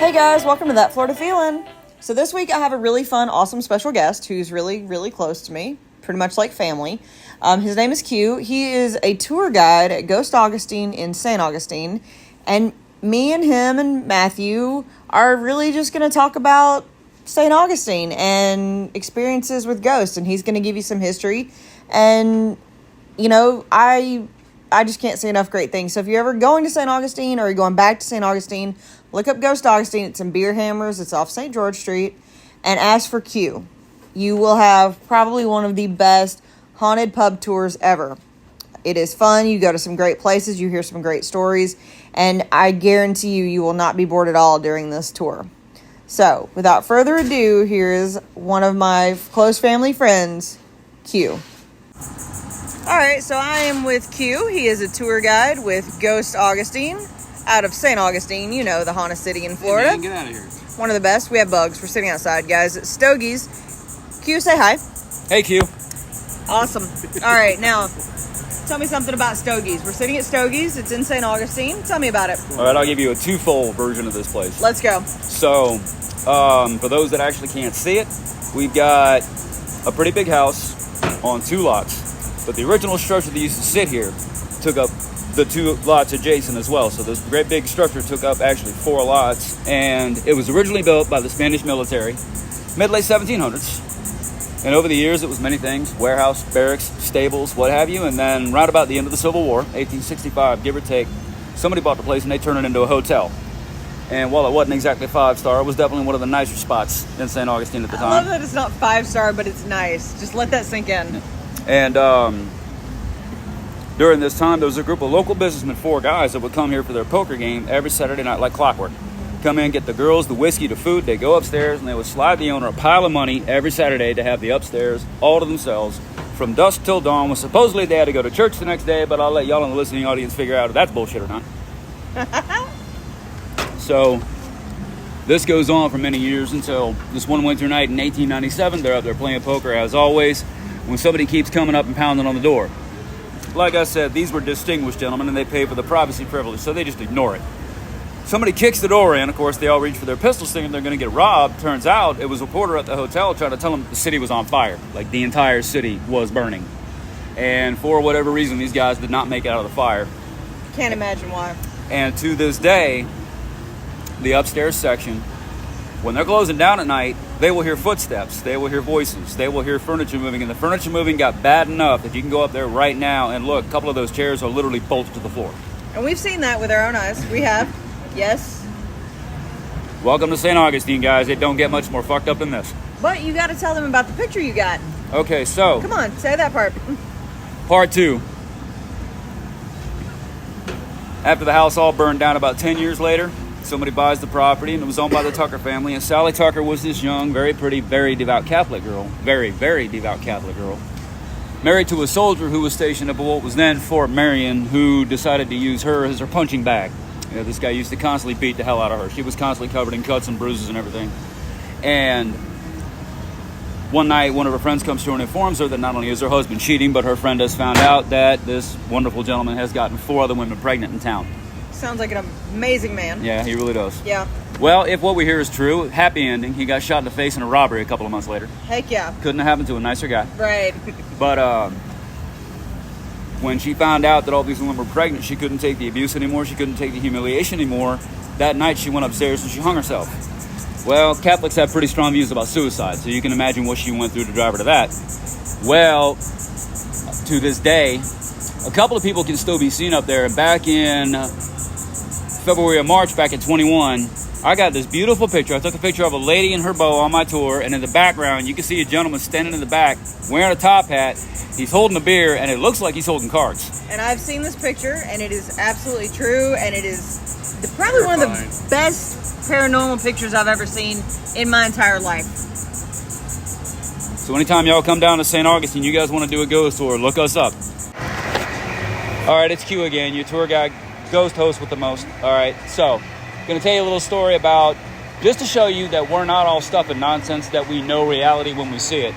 Hey guys, welcome to That Florida Feelin'. So this week I have a really fun, awesome special guest who's really, really close to me, pretty much like family. His name is Q. He is a tour guide at St Augustine in St Augustine, and me and him and Matthew are really just going to talk about St Augustine and experiences with ghosts, and he's going to give you some history. And, you know, I just can't say enough great things. So if you're ever going to St Augustine or you're going back to St Augustine, look up St Augustine. It's in Beer Hammers. It's off St. George Street. And ask for Q. You will have probably one of the best haunted pub tours ever. It is fun. You go to some great places. You hear some great stories. And I guarantee you will not be bored at all during this tour. So, without further ado, here is one of my close family friends, Q. Alright, so I am with Q. He is a tour guide with St Augustine out of St. Augustine, you know, the haunted city in Florida. Hey man, get out of here. One of the best. We have bugs. We're sitting outside, guys, at Stogie's. Q, say hi. Hey Q. Awesome. Alright, now, tell me something about Stogie's. We're sitting at Stogie's. It's in St. Augustine. Tell me about it. Alright, I'll give you a twofold version of this place. Let's go. So, for those that actually can't see it, we've got a pretty big house on 2 lots. But the original structure that used to sit here took up the 2 lots adjacent as well. So this great big structure took up actually 4 lots. And it was originally built by the Spanish military, mid-late 1700s. And over the years, it was many things: warehouse, barracks, stables, what have you. And then right about the end of the Civil War, 1865, give or take, somebody bought the place and they turned it into a hotel. And while it wasn't exactly 5-star, it was definitely one of the nicer spots in St. Augustine at the time. I love that it's not 5-star, but it's nice. Just let that sink in. And during this time, there was a group of local businessmen, 4 guys, that would come here for their poker game every Saturday night like clockwork. Come in, get the girls, the whiskey, the food. They go upstairs, and they would slide the owner a pile of money every Saturday to have the upstairs all to themselves from dusk till dawn. Well, supposedly they had to go to church the next day, but I'll let y'all in the listening audience figure out if that's bullshit or not. So this goes on for many years until this one winter night in 1897. They're up there playing poker as always, when somebody keeps coming up and pounding on the door. Like I said, these were distinguished gentlemen, and they pay for the privacy privilege, so they just ignore it. Somebody kicks the door in. Of course, they all reach for their pistols thinking they're going to get robbed. Turns out it was a reporter at the hotel trying to tell them the city was on fire, like the entire city was burning. And for whatever reason, these guys did not make it out of the fire. Can't imagine why. And to this day, the upstairs section, when they're closing down at night, they will hear footsteps, they will hear voices, they will hear furniture moving, and the furniture moving got bad enough that you can go up there right now and look, a couple of those chairs are literally bolted to the floor. And we've seen that with our own eyes. We have. Yes. Welcome to St. Augustine, guys. It don't get much more fucked up than this. But you got to tell them about the picture you got. Okay, so Come on, say that part. part 2. After the house all burned down about 10 years later, somebody buys the property, and it was owned by the Tucker family. And Sally Tucker was this young, very pretty, very devout Catholic girl. Very, very devout Catholic girl. Married to a soldier who was stationed at what was then Fort Marion, who decided to use her as her punching bag. You know, this guy used to constantly beat the hell out of her. She was constantly covered in cuts and bruises and everything. And one night, one of her friends comes to her and informs her that not only is her husband cheating, but her friend has found out that this wonderful gentleman has gotten 4 other women pregnant in town. Sounds like an amazing man. Yeah, he really does. Yeah. Well, if what we hear is true, happy ending. He got shot in the face in a robbery a couple of months later. Heck yeah. Couldn't have happened to a nicer guy. Right. But when she found out that all these women were pregnant, she couldn't take the abuse anymore. She couldn't take the humiliation anymore. That night, she went upstairs and she hung herself. Well, Catholics have pretty strong views about suicide, so you can imagine what she went through to drive her to that. Well, to this day, a couple of people can still be seen up there. Back in February or March, back at 21, I got this beautiful picture. I took a picture of a lady in her bow on my tour, and in the background, you can see a gentleman standing in the back wearing a top hat. He's holding a beer, and it looks like he's holding cards. And I've seen this picture, and it is absolutely true, and it is probably one of the best paranormal pictures I've ever seen in my entire life. So anytime y'all come down to St. Augustine, you guys want to do a ghost tour, look us up. All right, it's Q again, your tour guide, ghost host with the most. All right, so I'm going to tell you a little story about, just to show you that we're not all stuff and nonsense, that we know reality when we see it.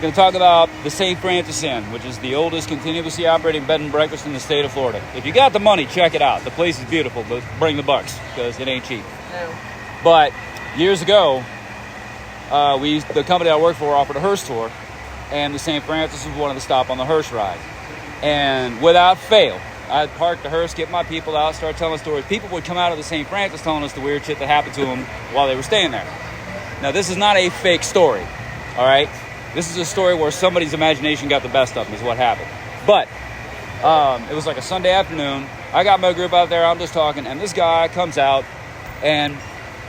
going to talk about the St. Francis Inn, which is the oldest continuously operating bed and breakfast in the state of Florida. If you got the money, check it out. The place is beautiful, but bring the bucks because it ain't cheap. No. But years ago, the company I worked for offered a hearse tour, and the St. Francis was one of the stop on the hearse ride. And without fail, I'd park the hearse, get my people out, start telling stories. People would come out of the St. Francis telling us the weird shit that happened to them while they were staying there. Now, this is not a fake story, all right? This is a story where somebody's imagination got the best of them is what happened. But it was like a Sunday afternoon. I got my group out there. I'm just talking, and this guy comes out, and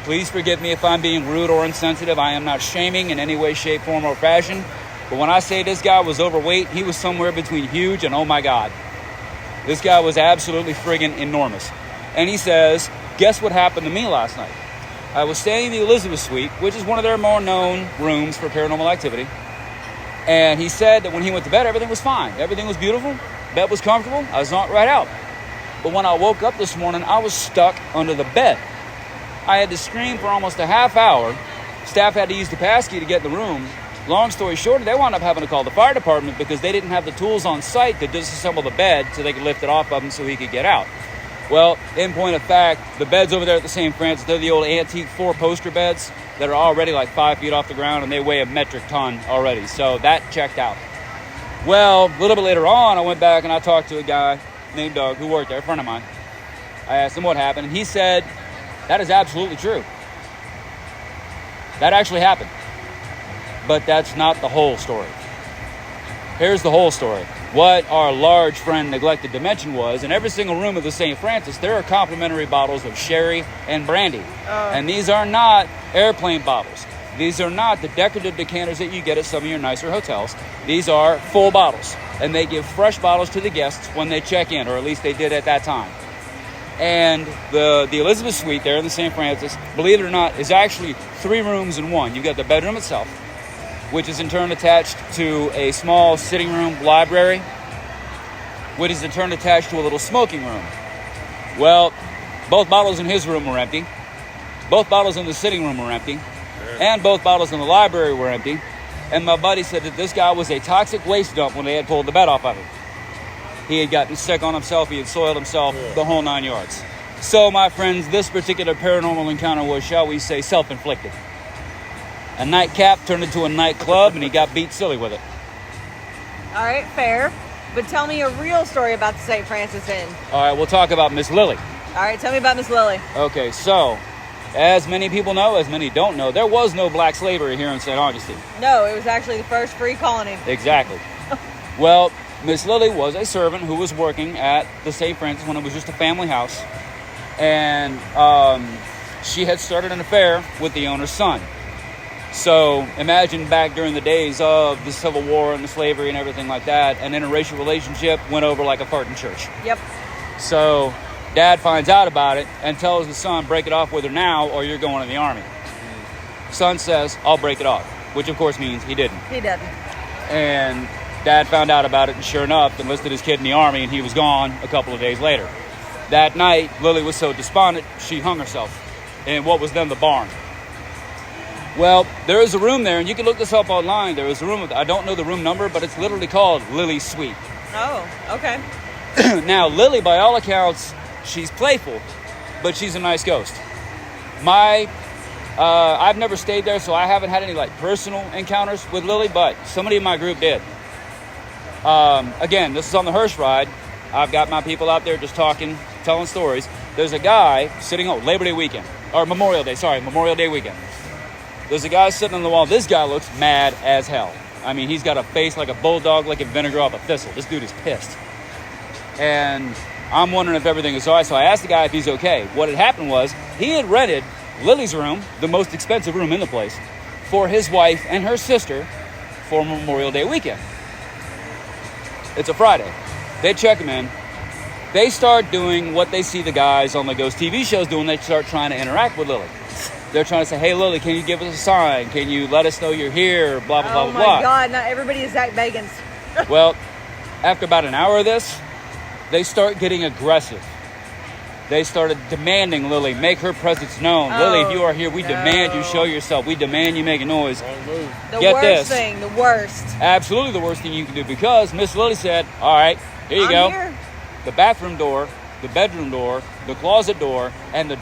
please forgive me if I'm being rude or insensitive. I am not shaming in any way, shape, form, or fashion. But when I say this guy was overweight, he was somewhere between huge and oh my God. This guy was absolutely friggin' enormous. And he says, guess what happened to me last night? I was staying in the Elizabeth Suite, which is one of their more known rooms for paranormal activity. And he said that when he went to bed, everything was fine. Everything was beautiful. Bed was comfortable. I was knocked right out. But when I woke up this morning, I was stuck under the bed. I had to scream for almost a half hour. Staff had to use the passkey to get in the room. Long story short, they wound up having to call the fire department because they didn't have the tools on site to disassemble the bed so they could lift it off of him so he could get out. Well, in point of fact, the beds over there at the St. Francis, they're the old antique 4-poster beds that are already like 5 feet off the ground, and they weigh a metric ton already. So that checked out. Well, a little bit later on, I went back and I talked to a guy named Doug who worked there, a friend of mine. I asked him what happened, and he said, that is absolutely true. That actually happened. But that's not the whole story. Here's the whole story. What our large friend neglected to mention was, in every single room of the St. Francis, there are complimentary bottles of sherry and brandy. And these are not airplane bottles. These are not the decorative decanters that you get at some of your nicer hotels. These are full bottles. And they give fresh bottles to the guests when they check in, or at least they did at that time. And the Elizabeth Suite there in the St. Francis, believe it or not, is actually 3 rooms in one. You've got the bedroom itself, which is in turn attached to a small sitting room library, which is in turn attached to a little smoking room. Well, both bottles in his room were empty. Both bottles in the sitting room were empty. And both bottles in the library were empty. And my buddy said that this guy was a toxic waste dump when they had pulled the bed off of him. He had gotten sick on himself. He had soiled himself, the whole 9 yards. So, my friends, this particular paranormal encounter was, shall we say, self-inflicted. A nightcap turned into a nightclub, and he got beat silly with it. All right, fair. But tell me a real story about the St. Francis Inn. All right, we'll talk about Miss Lily. All right, tell me about Miss Lily. Okay, so, as many people know, as many don't know, there was no black slavery here in St. Augustine. No, it was actually the first free colony. Exactly. Well, Miss Lily was a servant who was working at the St. Francis when it was just a family house. And she had started an affair with the owner's son. So imagine back during the days of the Civil War and the slavery and everything like that, an interracial relationship went over like a fart in church. Yep. So dad finds out about it and tells the son, break it off with her now or you're going in the army. Son says, I'll break it off, which of course means he didn't. He didn't. And dad found out about it and sure enough enlisted his kid in the army and he was gone a couple of days later. That night, Lily was so despondent, she hung herself in what was then the barn. Well, there is a room there, and you can look this up online. There is a room, I don't know the room number, but it's literally called Lily's Suite. Oh, okay. Now, Lily, by all accounts, she's playful, but she's a nice ghost. I've never stayed there, so I haven't had any like personal encounters with Lily, but somebody in my group did. Again, this is on the hearse ride. I've got my people out there just talking, telling stories. There's a guy sitting on Memorial Day weekend. There's a guy sitting on the wall. This guy looks mad as hell. I mean, he's got a face like a bulldog, like a vinegar off a thistle. This dude is pissed. And I'm wondering if everything is all right. So I asked the guy if he's okay. What had happened was he had rented Lily's room, the most expensive room in the place, for his wife and her sister for Memorial Day weekend. It's a Friday. They check him in. They start doing what they see the guys on the ghost TV shows doing. They start trying to interact with Lily. They're trying to say, hey, Lily, can you give us a sign? Can you let us know you're here? Blah, blah, blah, blah, blah. Oh, my God. Not everybody is Zach Bagans. Well, after about an hour of this, they start getting aggressive. they started demanding Lily make her presence known. Lily, if you are here, we demand you show yourself. We demand you make a noise. The worst. Absolutely the worst thing you can do, because Miss Lily said, all right, here you go. Here. The bathroom door, the bedroom door, the closet door, and the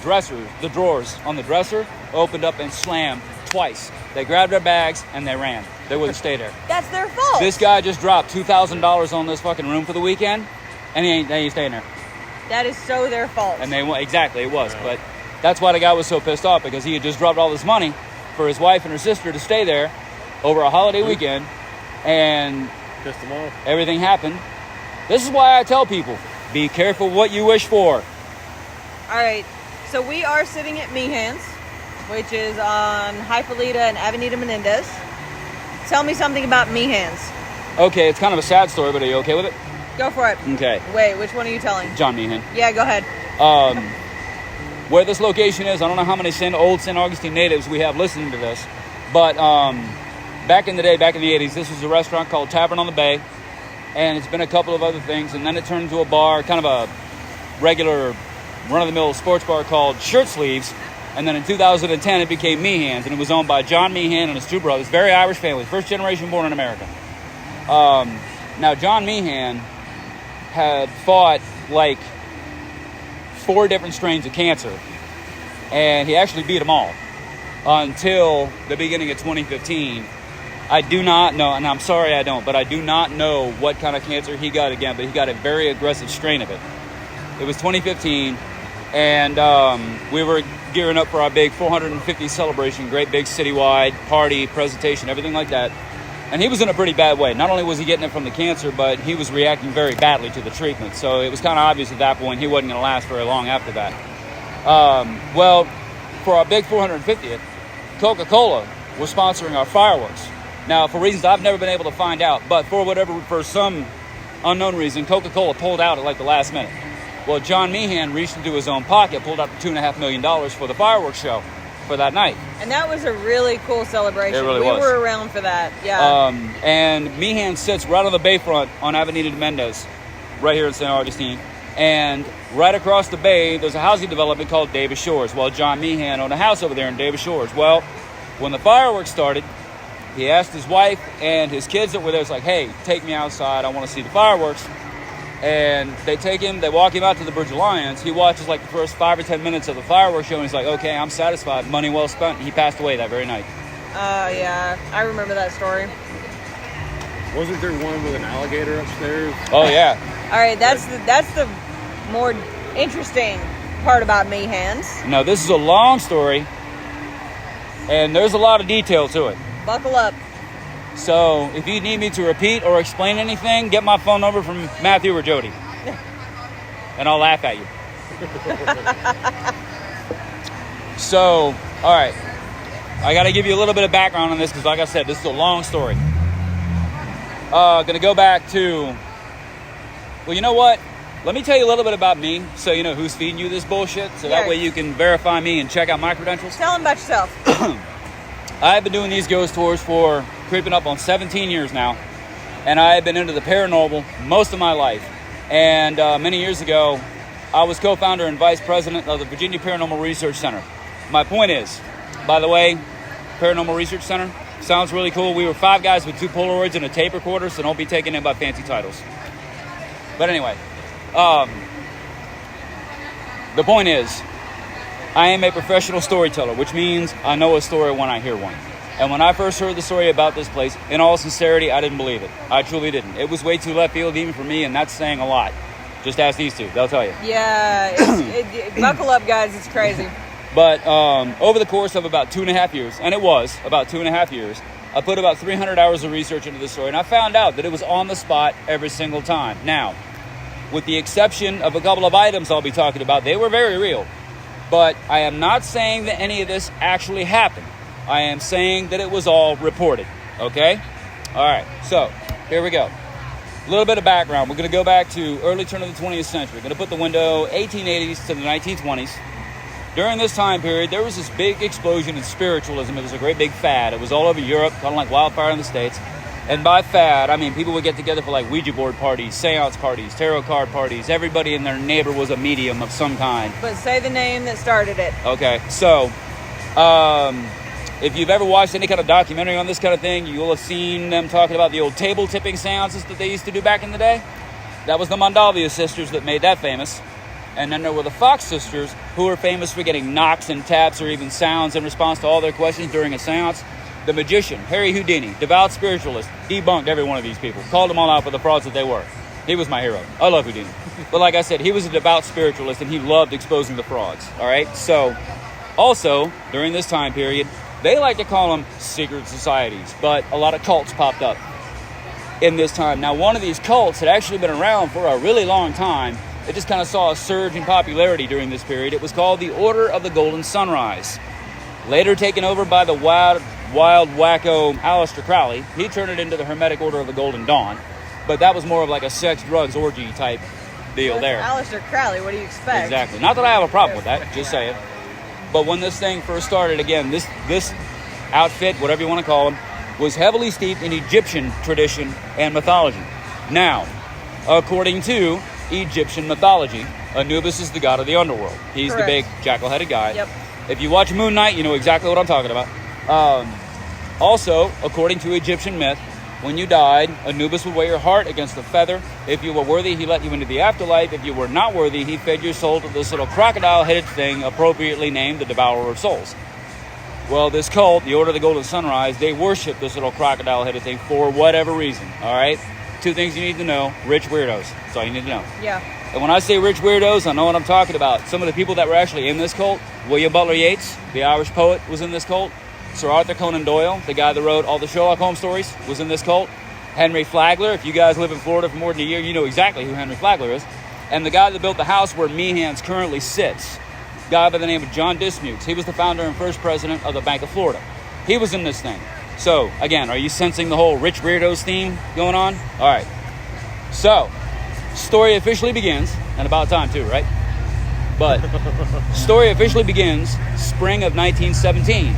drawers on the dresser opened up and slammed twice. They grabbed their bags and they ran. They wouldn't stay there. That's their fault. This guy just dropped $2,000 on this fucking room for the weekend, and they ain't staying there. That is so their fault. And exactly, it was. But that's why the guy was so pissed off, because he had just dropped all this money for his wife and her sister to stay there over a holiday weekend, and pissed them off. Everything happened. This is why I tell people, be careful what you wish for. All right, so we are sitting at Meehan's, which is on Hypolita and Avenida Menendez. Tell me something about Meehan's. Okay, it's kind of a sad story, but are you okay with it? Go for it. Okay. Wait, which one are you telling? John Meehan. Yeah, go ahead. Where this location is, I don't know how many old St. Augustine natives we have listening to this, but back in the 80s, this was a restaurant called Tavern on the Bay, and it's been a couple of other things, and then it turned into a bar, kind of a regular run-of-the-mill sports bar called Shirt Sleeves, and then in 2010 it became Meehan's, and it was owned by John Meehan and his two brothers, very Irish family, first generation born in America. Now, John Meehan had fought like 4 different strains of cancer, and he actually beat them all until the beginning of 2015. I do not know, and I'm sorry I don't, but I do not know what kind of cancer he got again, but he got a very aggressive strain of it. It was 2015, and we were gearing up for our big 450 celebration, great big citywide party, presentation, everything like that. And he was in a pretty bad way. Not only was he getting it from the cancer, but he was reacting very badly to the treatment. So it was kind of obvious at that point he wasn't going to last very long after that. Well, for our big 450th, Coca-Cola was sponsoring our fireworks. Now, for reasons I've never been able to find out, but for some unknown reason, Coca-Cola pulled out at like the last minute. Well, John Meehan reached into his own pocket, pulled out $2.5 million for the fireworks show for that night. And that was a really cool celebration. It really was. We were around for that, yeah. And Meehan sits right on the bayfront on Avenida Menendez, right here in St. Augustine. And right across the bay, there's a housing development called Davis Shores. Well, John Meehan owned a house over there in Davis Shores. Well, when the fireworks started, he asked his wife and his kids that were there, it's like, hey, take me outside. I want to see the fireworks. And they walk him out to the Bridge of Lions. He watches like the first 5 or 10 minutes of the fireworks show, and he's like, okay, I'm satisfied. Money well spent. He passed away that very night. Yeah. I remember that story. Wasn't there one with an alligator upstairs? Oh, yeah. All right, that's the more interesting part about Meehan's. Now, this is a long story, and there's a lot of detail to it. Buckle up. So, if you need me to repeat or explain anything, get my phone number from Matthew or Jody. And I'll laugh at you. So, all right. I got to give you a little bit of background on this because, like I said, this is a long story. Going to go back to... Well, you know what? Let me tell you a little bit about me so you know who's feeding you this bullshit. So that way you can verify me and check out my credentials. Tell them about yourself. I've been doing these ghost tours for creeping up on 17 years now, and I've been into the paranormal most of my life. And many years ago, I was co-founder and vice president of the Virginia Paranormal Research Center. My point is, by the way, Paranormal Research Center sounds really cool. We were 5 guys with 2 Polaroids and a tape recorder, so don't be taken in by fancy titles. But anyway, the point is, I am a professional storyteller, which means I know a story when I hear one. And when I first heard the story about this place, in all sincerity, I didn't believe it. I truly didn't. It was way too left field even for me, and that's saying a lot. Just ask these two. They'll tell you. Yeah. Buckle up, guys. It's crazy. But over the course of about 2.5 years, and it was about 2.5 years, I put about 300 hours of research into this story, and I found out that it was on the spot every single time. Now, with the exception of a couple of items I'll be talking about, they were very real. But I am not saying that any of this actually happened. I am saying that it was all reported, okay? All right, so here we go. A little bit of background. We're going to go back to early turn of the 20th century. We're going to put the window 1880s to the 1920s. During this time period, there was this big explosion in spiritualism. It was a great big fad. It was all over Europe, kind of like wildfire in the States. And by fad, I mean people would get together for like Ouija board parties, seance parties, tarot card parties. Everybody in their neighbor was a medium of some kind. But say the name that started it. Okay, so if you've ever watched any kind of documentary on this kind of thing, you'll have seen them talking about the old table tipping seances that they used to do back in the day. That was the Mondavian sisters that made that famous. And then there were the Fox sisters, who were famous for getting knocks and taps or even sounds in response to all their questions during a seance. The magician, Harry Houdini, devout spiritualist, debunked every one of these people. Called them all out for the frauds that they were. He was my hero. I love Houdini. But like I said, he was a devout spiritualist and he loved exposing the frauds. All right? So, also, during this time period, they like to call them secret societies. But a lot of cults popped up in this time. Now, one of these cults had actually been around for a really long time. It just kind of saw a surge in popularity during this period. It was called the Order of the Golden Sunrise. Later taken over by the wild wacko Aleister Crowley. He turned it into the Hermetic Order of the Golden Dawn. But that was more of like a sex, drugs, orgy type deal there. Aleister Crowley, what do you expect? Exactly. Not that I have a problem with that, just saying. But when this thing first started, again, this outfit, whatever you want to call them, was heavily steeped in Egyptian tradition and mythology. Now, according to Egyptian mythology, Anubis is the god of the underworld. He's Correct. the big jackal-headed guy. Yep. If you watch Moon Knight, you know exactly what I'm talking about. Also, according to Egyptian myth, when you died, Anubis would weigh your heart against a feather. If you were worthy, he let you into the afterlife. If you were not worthy, he fed your soul to this little crocodile-headed thing, appropriately named the Devourer of Souls. Well, this cult, the Order of the Golden Sunrise, they worship this little crocodile-headed thing for whatever reason, all right? 2 things you need to know. Rich weirdos. That's all you need to know. Yeah. And when I say rich weirdos, I know what I'm talking about. Some of the people that were actually in this cult, William Butler Yeats, the Irish poet, was in this cult. Sir Arthur Conan Doyle, the guy that wrote all the Sherlock Holmes stories, was in this cult. Henry Flagler, if you guys live in Florida for more than a year, you know exactly who Henry Flagler is. And the guy that built the house where Meehan's currently sits, a guy by the name of John Dismukes. He was the founder and first president of the Bank of Florida. He was in this thing. So, again, are you sensing the whole rich weirdos theme going on? All right. So, story officially begins, and about time too, right? But, story officially begins spring of 1917.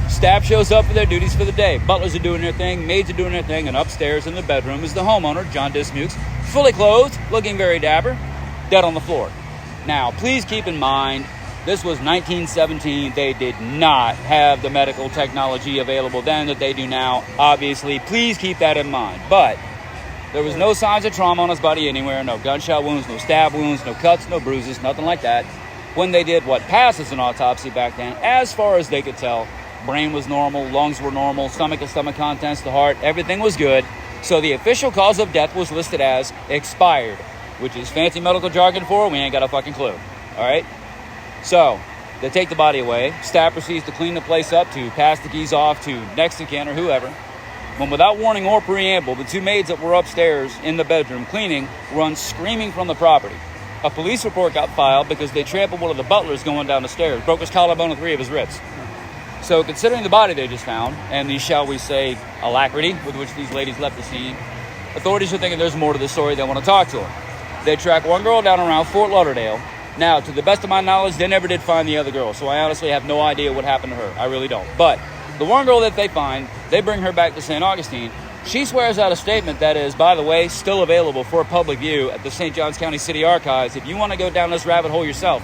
Staff shows up for their duties for the day. Butlers are doing their thing, maids are doing their thing, and upstairs in the bedroom is the homeowner, John Dismukes, fully clothed, looking very dapper, dead on the floor. Now, please keep in mind, this was 1917. They did not have the medical technology available then that they do now. Obviously, please keep that in mind. But there was no signs of trauma on his body anywhere, no gunshot wounds, no stab wounds, no cuts, no bruises, nothing like that. When they did what passed as an autopsy back then, as far as they could tell, brain was normal, lungs were normal, stomach to stomach contents, the heart, everything was good. So the official cause of death was listed as expired, which is fancy medical jargon for we ain't got a fucking clue. All right? So they take the body away. Staff proceeds to clean the place up, to pass the keys off to next of kin or whoever. When without warning or preamble, the 2 maids that were upstairs in the bedroom cleaning run screaming from the property. A police report got filed because they trampled one of the butlers going down the stairs, broke his collarbone and 3 of his ribs. So considering the body they just found, and the, shall we say, alacrity with which these ladies left the scene, authorities are thinking there's more to the story. They want to talk to her. They track one girl down around Fort Lauderdale. Now, to the best of my knowledge, they never did find the other girl, so I honestly have no idea what happened to her. I really don't. But the one girl that they find, they bring her back to St. Augustine. She swears out a statement that is, by the way, still available for public view at the St. Johns County City Archives if you want to go down this rabbit hole yourself.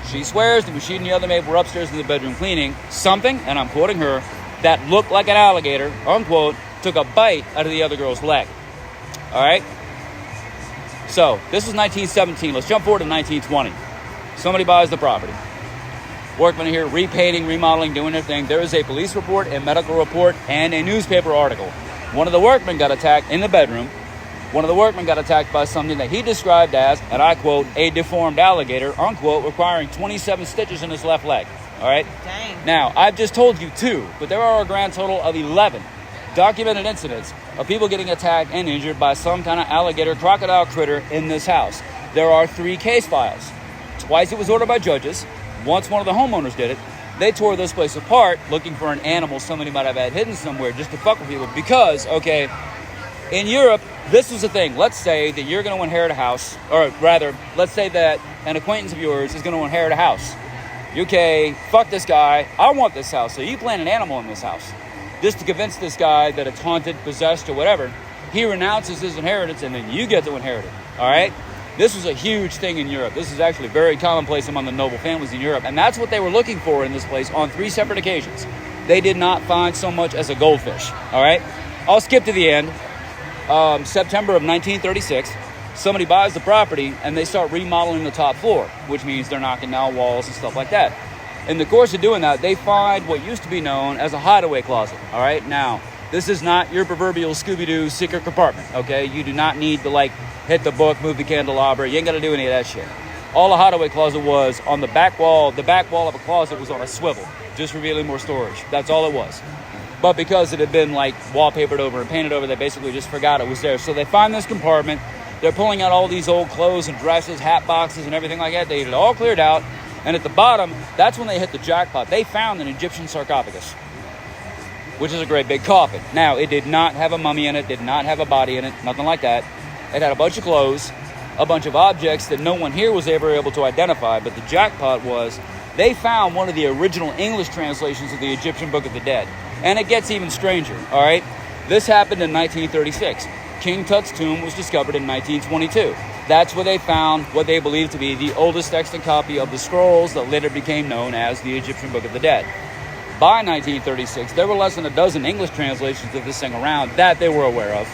She swears that when she and the other maid were upstairs in the bedroom cleaning, something, and I'm quoting her, that looked like an alligator, unquote, took a bite out of the other girl's leg. All right? So, this was 1917. Let's jump forward to 1920. Somebody buys the property. Workmen are here repainting, remodeling, doing their thing. There is a police report, a medical report, and a newspaper article. One of the workmen got attacked in the bedroom. One of the workmen got attacked by something that he described as, and I quote, a deformed alligator, unquote, requiring 27 stitches in his left leg. All right? Dang. Now, I've just told you 2, but there are a grand total of 11 documented incidents of people getting attacked and injured by some kind of alligator crocodile critter in this house. There are 3 case files. Twice it was ordered by judges. Once one of the homeowners did it. They tore this place apart looking for an animal somebody might have had hidden somewhere just to fuck with people because, okay, in Europe, this was the thing. Let's say that you're going to inherit a house, or rather, let's say that an acquaintance of yours is going to inherit a house. Okay, fuck this guy. I want this house, so you plant an animal in this house. just to convince this guy that it's haunted, possessed, or whatever. He renounces his inheritance, and then you get to inherit it. All right? This was a huge thing in Europe. This is actually very commonplace among the noble families in Europe, and that's what they were looking for in this place on 3 separate occasions. They did not find so much as a goldfish. All right? I'll skip to the end. September of 1936, somebody buys the property, and they start remodeling the top floor, which means they're knocking down walls and stuff like that. In the course of doing that, they find what used to be known as a hideaway closet. All right? Now, this is not your proverbial Scooby-Doo secret compartment, okay? You do not need to, hit the book, move the candelabra. You ain't got to do any of that shit. All a hideaway closet was on the back wall of a closet was on a swivel, just revealing more storage. That's all it was. But because it had been, wallpapered over and painted over, they basically just forgot it was there. So they find this compartment. They're pulling out all these old clothes and dresses, hat boxes, and everything like that. They had it all cleared out. And at the bottom, that's when they hit the jackpot. They found an Egyptian sarcophagus, which is a great big coffin. Now, it did not have a mummy in it, did not have a body in it, nothing like that. It had a bunch of clothes, a bunch of objects that no one here was ever able to identify, but the jackpot was they found one of the original English translations of the Egyptian Book of the Dead. And it gets even stranger, all right? This happened in 1936. King Tut's tomb was discovered in 1922. That's where they found what they believed to be the oldest extant copy of the scrolls that later became known as the Egyptian Book of the Dead. By 1936, there were less than a dozen English translations of this thing around that they were aware of.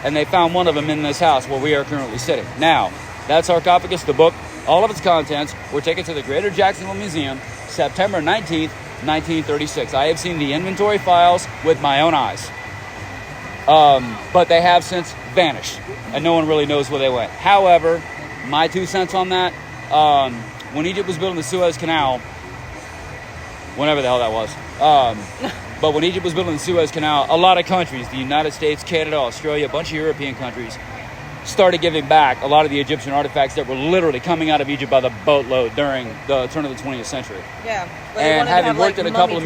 And they found one of them in this house where we are currently sitting. Now, that sarcophagus, the book, all of its contents were taken to the Greater Jacksonville Museum September 19th, 1936. I have seen the inventory files with my own eyes. But they have since vanished, and no one really knows where they went. However, my 2 cents on that, when Egypt was building the Suez Canal, whenever the hell that was, but when Egypt was building the Suez Canal, a lot of countries, the United States, Canada, Australia, a bunch of European countries, started giving back a lot of the Egyptian artifacts that were literally coming out of Egypt by the boatload during the turn of the 20th century. Yeah. And having worked in a couple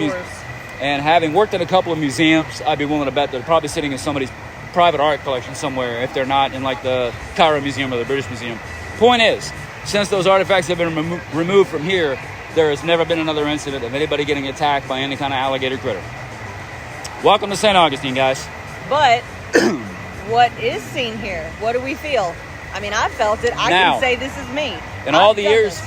of museums, I'd be willing to bet they're probably sitting in somebody's private art collection somewhere if they're not in the Cairo Museum or the British Museum. Point is, since those artifacts have been removed from here, there has never been another incident of anybody getting attacked by any kind of alligator critter. Welcome to St. Augustine, guys. But what is seen here? What do we feel? I mean, I felt it. I can say this is me. In all the years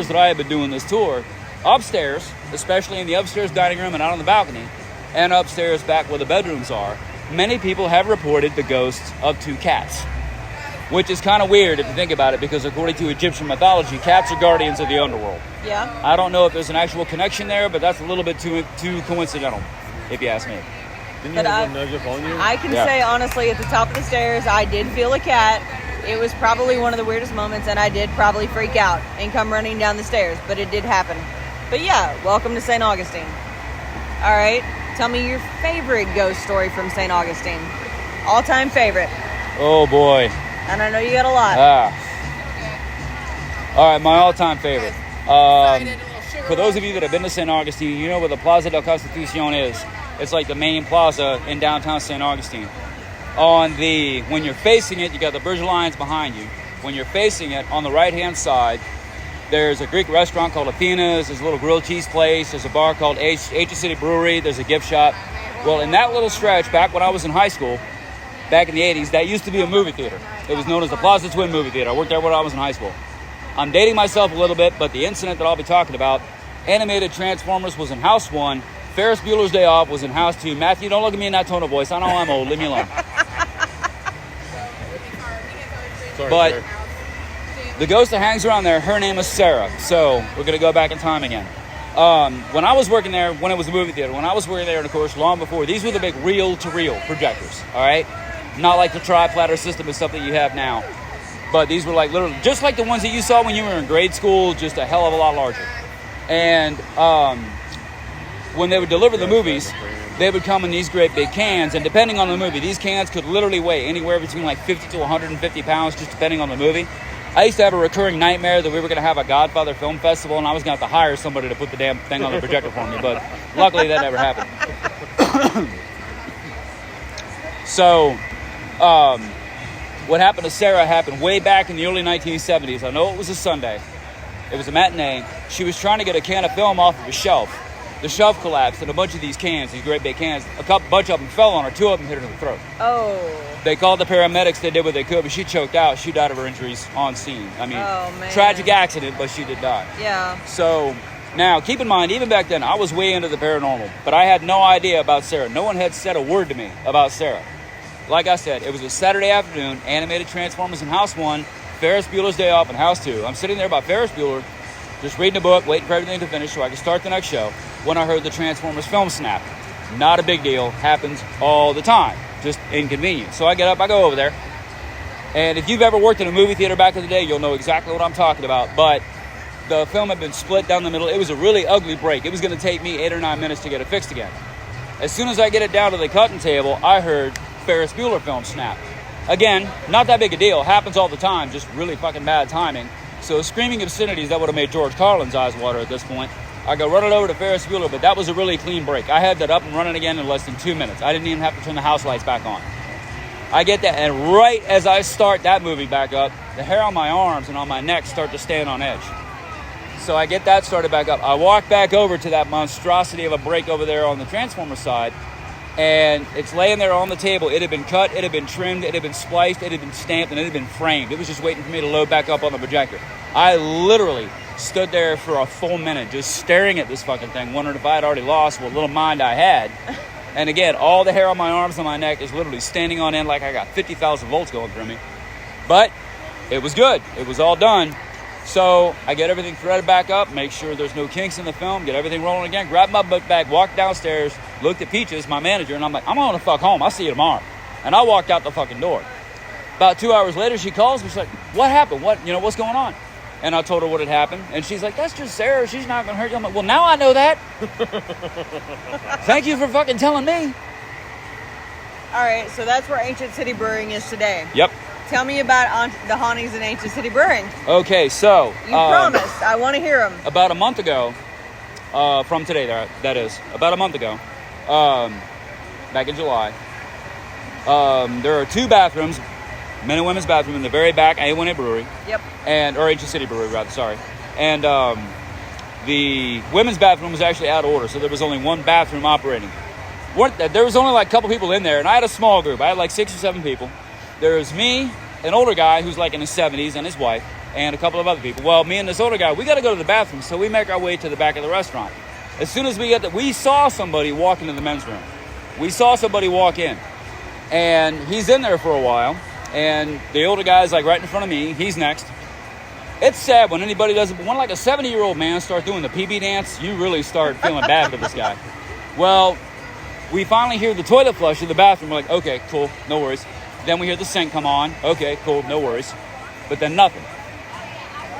that I have been doing this tour, upstairs, especially in the upstairs dining room and out on the balcony, and upstairs back where the bedrooms are, many people have reported the ghosts of 2 cats. Which is kind of weird if you think about it, because according to Egyptian mythology, cats are guardians of the underworld. Yeah. I don't know if there's an actual connection there, but that's a little bit too coincidental, if you ask me. Didn't you have one nudge up on you? I can say, honestly, at the top of the stairs, I did feel a cat. It was probably one of the weirdest moments, and I did probably freak out and come running down the stairs, but it did happen. But yeah, welcome to St. Augustine. All right, tell me your favorite ghost story from St. Augustine. All-time favorite. Oh, boy. And I know you got a lot. All right, my all-time favorite. For those of you that have been to St. Augustine, you know where the Plaza del Constitucion is. It's like the main plaza in downtown St. Augustine. When you're facing it, you got the Burj Lions behind you. When you're facing it, on the right-hand side, there's a Greek restaurant called Athena's. There's a little grilled cheese place. There's a bar called Ancient City Brewery. There's a gift shop. Well, in that little stretch, back when I was in high school, back in the 80s, that used to be a movie theater. It was known as the Plaza Twin Movie Theater. I worked there when I was in high school. I'm dating myself a little bit, but the incident that I'll be talking about, animated Transformers was in House 1. Ferris Bueller's Day Off was in House 2. Matthew, don't look at me in that tone of voice. I know I'm old. Leave me alone. Sorry, But sir. the ghost that hangs around there, her name is Sarah. So we're going to go back in time again. When I was working there, when it was a movie theater, when I was working there, and of course, long before, these were the big reel-to-reel projectors, all right? Not like the tri-platter system and stuff that you have now. But these were like literally, just like the ones that you saw when you were in grade school, just a hell of a lot larger. And when they would deliver the movies, they would come in these great big cans, and depending on the movie, these cans could literally weigh anywhere between like 50 to 150 pounds, just depending on the movie. I used to have a recurring nightmare that we were going to have a Godfather Film Festival, and I was going to have to hire somebody to put the damn thing on the projector for me, but luckily that never happened. So, what happened to Sarah happened way back in the early 1970s. I know it was a Sunday. It was a matinee. She was trying to get a can of film off of a shelf. the shelf collapsed, and a bunch of these cans, these great big cans, bunch of them fell on her. 2 of them hit her in the throat. Oh. They called the paramedics. They did what they could, but she choked out. She died of her injuries on scene. I mean, oh, man. Tragic accident, but she did die. Yeah. So now, keep in mind, even back then, I was way into the paranormal, but I had no idea about Sarah. No one had said a word to me about Sarah. Like I said, it was a Saturday afternoon, animated Transformers in House 1, Ferris Bueller's Day Off in House 2. I'm sitting there about Ferris Bueller, just reading a book, waiting for everything to finish so I could start the next show, when I heard the Transformers film snap. Not a big deal. Happens all the time. Just inconvenient. So I get up, I go over there. And if you've ever worked in a movie theater back in the day, you'll know exactly what I'm talking about. But the film had been split down the middle. It was a really ugly break. It was going to take me 8 or 9 minutes to get it fixed again. As soon as I get it down to the cutting table, I heard Ferris Bueller film snap. Again, not that big a deal. Happens all the time. Just really fucking bad timing. So screaming obscenities, that would have made George Carlin's eyes water at this point. I go running over to Ferris Bueller, but that was a really clean break. I had that up and running again in less than 2 minutes. I didn't even have to turn the house lights back on. I get that, and right as I start that movie back up, the hair on my arms and on my neck start to stand on edge. So I get that started back up. I walk back over to that monstrosity of a break over there on the Transformer side, and it's laying there on the table. It had been cut, it had been trimmed, it had been spliced, it had been stamped, and it had been framed. It was just waiting for me to load back up on the projector. I literally stood there for a full minute just staring at this fucking thing, wondering if I had already lost what little mind I had. And again, all the hair on my arms and my neck is literally standing on end like I got 50,000 volts going through me. But it was good. It was all done. So I get everything threaded back up, make sure there's no kinks in the film, get everything rolling again, grab my book bag, walk downstairs, looked at Peaches, my manager, and I'm like, I'm going to fuck home. I'll see you tomorrow. And I walked out the fucking door. About 2 hours later, she calls me. She's like, what happened? What's going on? And I told her what had happened. And she's like, that's just Sarah. She's not going to hurt you. I'm like, well, now I know that. Thank you for fucking telling me. All right, so that's where Ancient City Brewing is today. Yep. Tell me about the hauntings in Ancient City Brewing. Okay, so... You promised. I want to hear them. About a month ago, from today, that is, about a month ago, back in July, there are 2 bathrooms, men and women's bathroom in the very back, A1A Brewery. Yep. Or Ancient City Brewery, rather, sorry. And the women's bathroom was actually out of order, so there was only 1 bathroom operating. There was only like a couple people in there, and I had a small group. I had like 6 or 7 people. There was me, an older guy who's like in his 70s, and his wife, and a couple of other people. Well, me and this older guy, we got to go to the bathroom, so we make our way to the back of the restaurant. As soon as we get there, we saw somebody walk into the men's room. We saw somebody walk in, and he's in there for a while, and the older guy's like right in front of me. He's next. It's sad when anybody does it, but when like a 70-year-old man starts doing the PB dance, you really start feeling bad for this guy. Well, we finally hear the toilet flush in the bathroom. We're like, okay, cool, no worries. Then we hear the sink come on. Okay, cool, no worries. But then nothing.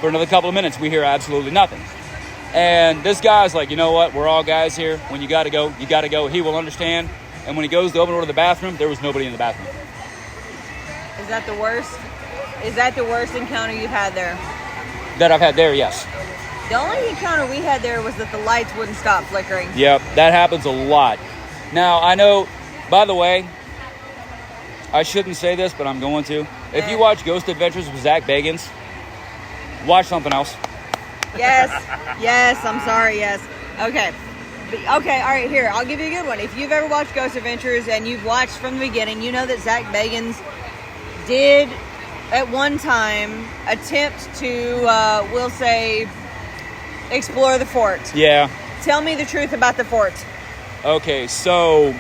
For another couple of minutes, we hear absolutely nothing. And this guy's like, you know what? We're all guys here. When you got to go, you got to go. He will understand. And when he goes to open the door to the bathroom, there was nobody in the bathroom. Is that the worst? Is that the worst encounter you've had there? That I've had there, yes. The only encounter we had there was that the lights wouldn't stop flickering. Yep, that happens a lot. Now, I know, by the way, I shouldn't say this, but I'm going to. If you watch Ghost Adventures with Zach Bagans, watch something else. Yes, I'm sorry, yes. Okay, all right, here, I'll give you a good one. If you've ever watched Ghost Adventures and you've watched from the beginning, you know that Zach Bagans did, at one time, attempt to, we'll say, explore the fort. Yeah. Tell me the truth about the fort. Okay, so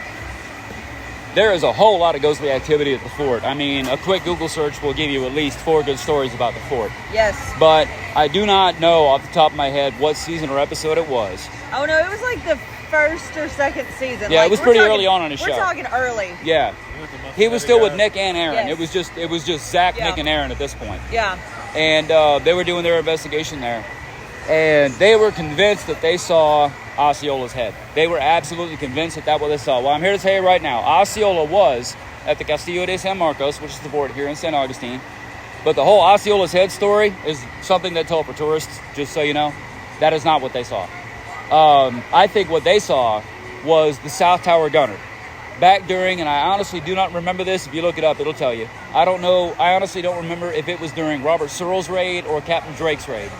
there is a whole lot of ghostly activity at the fort. I mean, a quick Google search will give you at least 4 good stories about the fort. Yes. But I do not know off the top of my head what season or episode it was. Oh, no, it was like the first or second season. Yeah, like, it was pretty early on in the show. We're talking early. Yeah. He was still with Nick and Aaron. Yes. It was just Zach, Nick, and Aaron at this point. Yeah. And they were doing their investigation there. And they were convinced that they saw Osceola's head. They were absolutely convinced that that's what they saw. Well, I'm here to tell you right now, Osceola was at the Castillo de San Marcos, which is the fort here in St Augustine. But the whole Osceola's head story is something they tell for tourists, just so you know. That is not what they saw. I think what they saw was the South Tower Gunner. Back during, and I honestly do not remember this. If you look it up, it'll tell you. I don't know. I honestly don't remember if it was during Robert Searle's raid or Captain Drake's raid.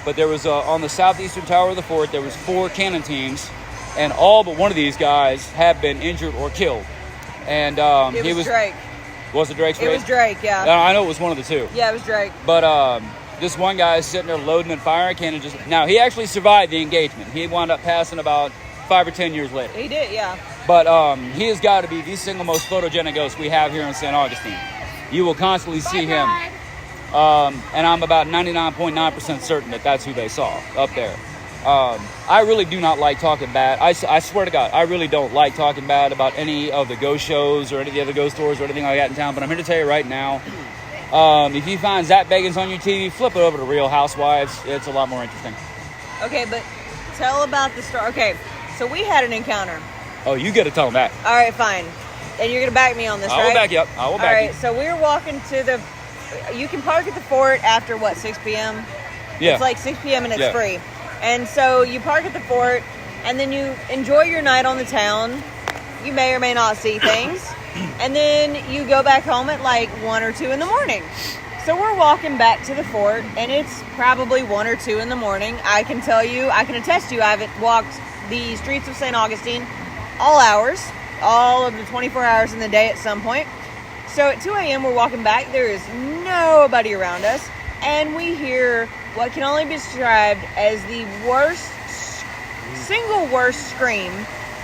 But there was, on the southeastern tower of the fort, there was 4 cannon teams and all but one of these guys have been injured or killed. And It was Drake. Was it Drake's race? It was Drake, yeah. I know it was one of the two. Yeah, it was Drake. But this one guy is sitting there loading and firing a cannon. Now, he actually survived the engagement. He wound up passing about 5 or 10 years later. He did, yeah. But he has got to be the single most photogenic ghost we have here in St. Augustine. You will constantly see him. And I'm about 99.9% certain that that's who they saw up there. I really do not like talking bad. I swear to God, I really don't like talking bad about any of the ghost shows or any of the other ghost tours or anything like that in town. But I'm here to tell you right now, if you find Zach Bagans on your TV, flip it over to Real Housewives. It's a lot more interesting. Okay, but tell about the story. Okay, so we had an encounter. Oh, you get to tell them that. All right, fine. And you're going to back me on this, right? I will back you up. I will back you. All right, so we were walking to the... You can park at the fort after, 6 p.m.? Yeah. It's like 6 p.m. and it's Yeah. free. And so you park at the fort, and then you enjoy your night on the town. You may or may not see things. And then you go back home at 1 or 2 in the morning. So we're walking back to the fort, and it's probably 1 or 2 in the morning. I can attest to you, I've walked the streets of St. Augustine all hours, all of the 24 hours in the day at some point. So at 2 a.m. we're walking back. There is nobody around us. And we hear what can only be described as the single worst scream,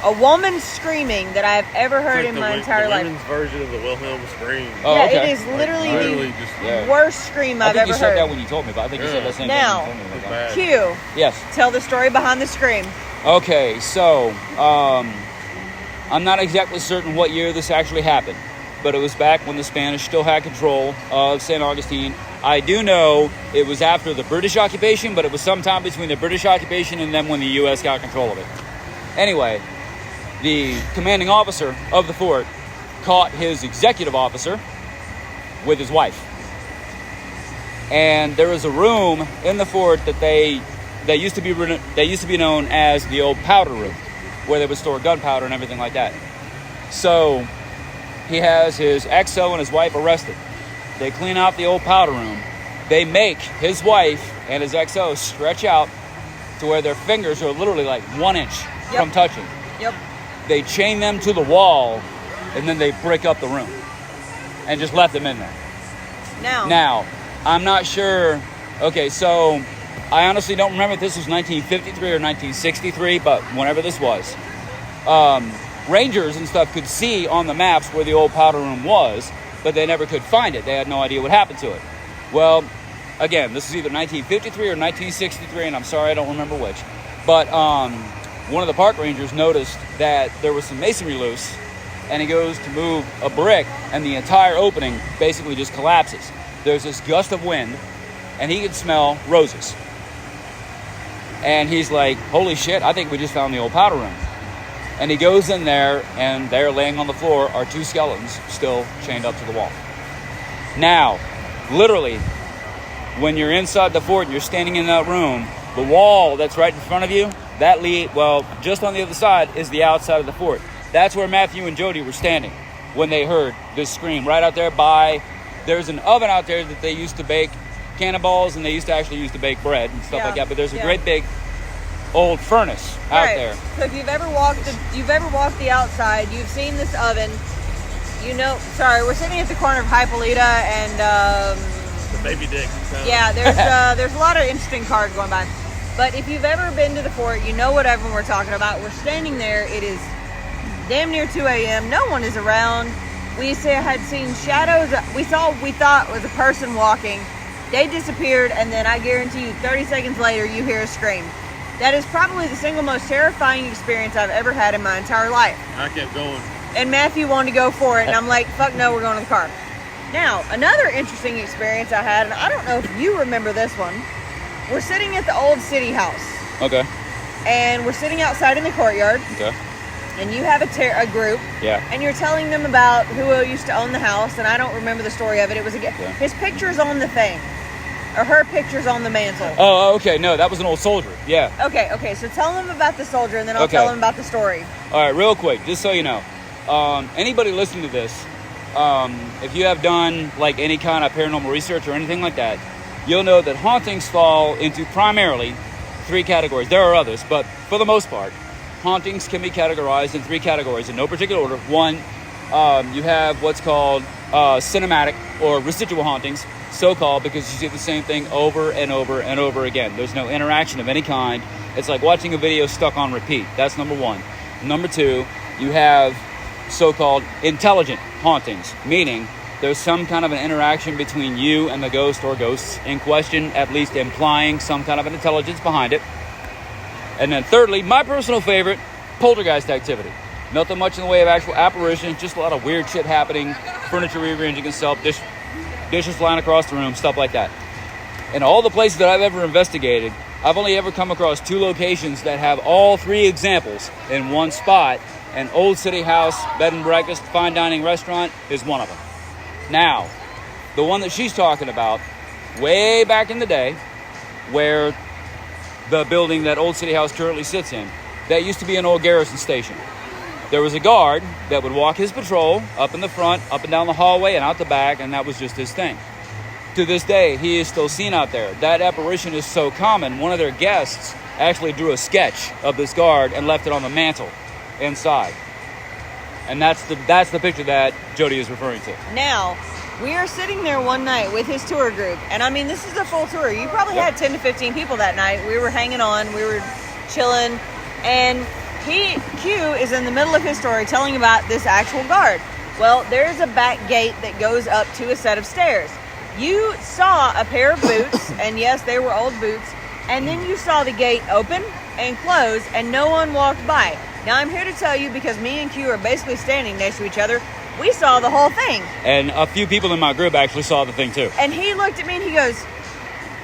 a woman screaming that I've ever heard in my entire life. The women's version of the Wilhelm scream. Oh, yeah, okay. it is literally the just worst scream I've I think ever you said heard. that when you told me, but I think you said that same Now, thing when you told me. bad. Q, Yes. tell the story behind the scream. Okay, so I'm not exactly certain what year this actually happened, but it was back when the Spanish still had control of St. Augustine. I do know it was after the British occupation, but it was sometime between the British occupation and then when the U.S. got control of it. Anyway, the commanding officer of the fort caught his executive officer with his wife. And there was a room in the fort that they used to be known as the old powder room, where they would store gunpowder and everything like that. So he has his XO and his wife arrested. They clean out the old powder room. They make his wife and his XO stretch out to where their fingers are literally 1 inch from touching. Yep. They chain them to the wall, and then they break up the room and just let them in there. Now, I'm not sure. Okay, so I honestly don't remember if this was 1953 or 1963, but whenever this was, rangers and stuff could see on the maps where the old powder room was, but they never could find it. They had no idea what happened to it. Well, again, this is either 1953 or 1963, and I'm sorry I don't remember which. But one of the park rangers noticed that there was some masonry loose, and he goes to move a brick, and the entire opening basically just collapses. There's this gust of wind, and he could smell roses. And he's like, holy shit, I think we just found the old powder room. And he goes in there, and there laying on the floor are 2 skeletons still chained up to the wall. Now, literally, when you're inside the fort and you're standing in that room, the wall that's right in front of you, just on the other side is the outside of the fort. That's where Matthew and Jody were standing when they heard this scream. Right out there there's an oven out there that they used to bake cannonballs, and they used to bake bread and stuff like that. But there's a great big old furnace out there. So if you've ever walked the outside, you've seen this oven. We're sitting at the corner of Hippolyta and The baby dick. yeah, there's a lot of interesting cars going by. But if you've ever been to the fort, you know what oven we're talking about. We're standing there. It is damn near 2 a.m. No one is around. We had seen shadows. We thought was a person walking. They disappeared, and then I guarantee you 30 seconds later you hear a scream. That is probably the single most terrifying experience I've ever had in my entire life. I kept going. And Matthew wanted to go for it, and I'm like, fuck no, we're going to the car. Now, another interesting experience I had, and I don't know if you remember this one. We're sitting at the old city house. Okay. And we're sitting outside in the courtyard. Okay. And you have a group. Yeah. And you're telling them about who used to own the house, and I don't remember the story of it. It was his picture's on the thing. Or her picture's on the mantle. Oh, okay. No, that was an old soldier. Yeah. Okay. So tell them about the soldier, and then I'll tell them about the story. All right, real quick, just so you know. Anybody listening to this, if you have done any kind of paranormal research or anything like that, you'll know that hauntings fall into primarily 3 categories. There are others, but for the most part, hauntings can be categorized in 3 categories in no particular order. One, you have what's called cinematic or residual hauntings, so-called because you see the same thing over and over and over again. There's no interaction of any kind. It's like watching a video stuck on repeat. That's number one. Number two, you have so-called intelligent hauntings, meaning there's some kind of an interaction between you and the ghost or ghosts in question, at least implying some kind of an intelligence behind it. And then thirdly, my personal favorite, poltergeist activity. Nothing much in the way of actual apparitions, just a lot of weird shit happening, furniture rearranging itself, dishes flying across the room, stuff like that. In all the places that I've ever investigated, I've only ever come across 2 locations that have all 3 examples in one spot. An old city house, bed and breakfast, fine dining restaurant is one of them. Now, the one that she's talking about, way back in the day, where the building that Old City House currently sits in, that used to be an old garrison station. There was a guard that would walk his patrol up in the front, up and down the hallway, and out the back, and that was just his thing. To this day, he is still seen out there. That apparition is so common, one of their guests actually drew a sketch of this guard and left it on the mantle inside. And that's the picture that Jody is referring to. Now, we are sitting there one night with his tour group. And I mean, this is a full tour. You probably had 10 to 15 people that night. We were hanging on. We were chilling. And Q is in the middle of his story telling about this actual guard. Well, there's a back gate that goes up to a set of stairs. You saw a pair of boots. And yes, they were old boots. And then you saw the gate open and close. And no one walked by. Now, I'm here to tell you, because me and Q are basically standing next to each other, we saw the whole thing. And a few people in my group actually saw the thing too. And he looked at me and he goes,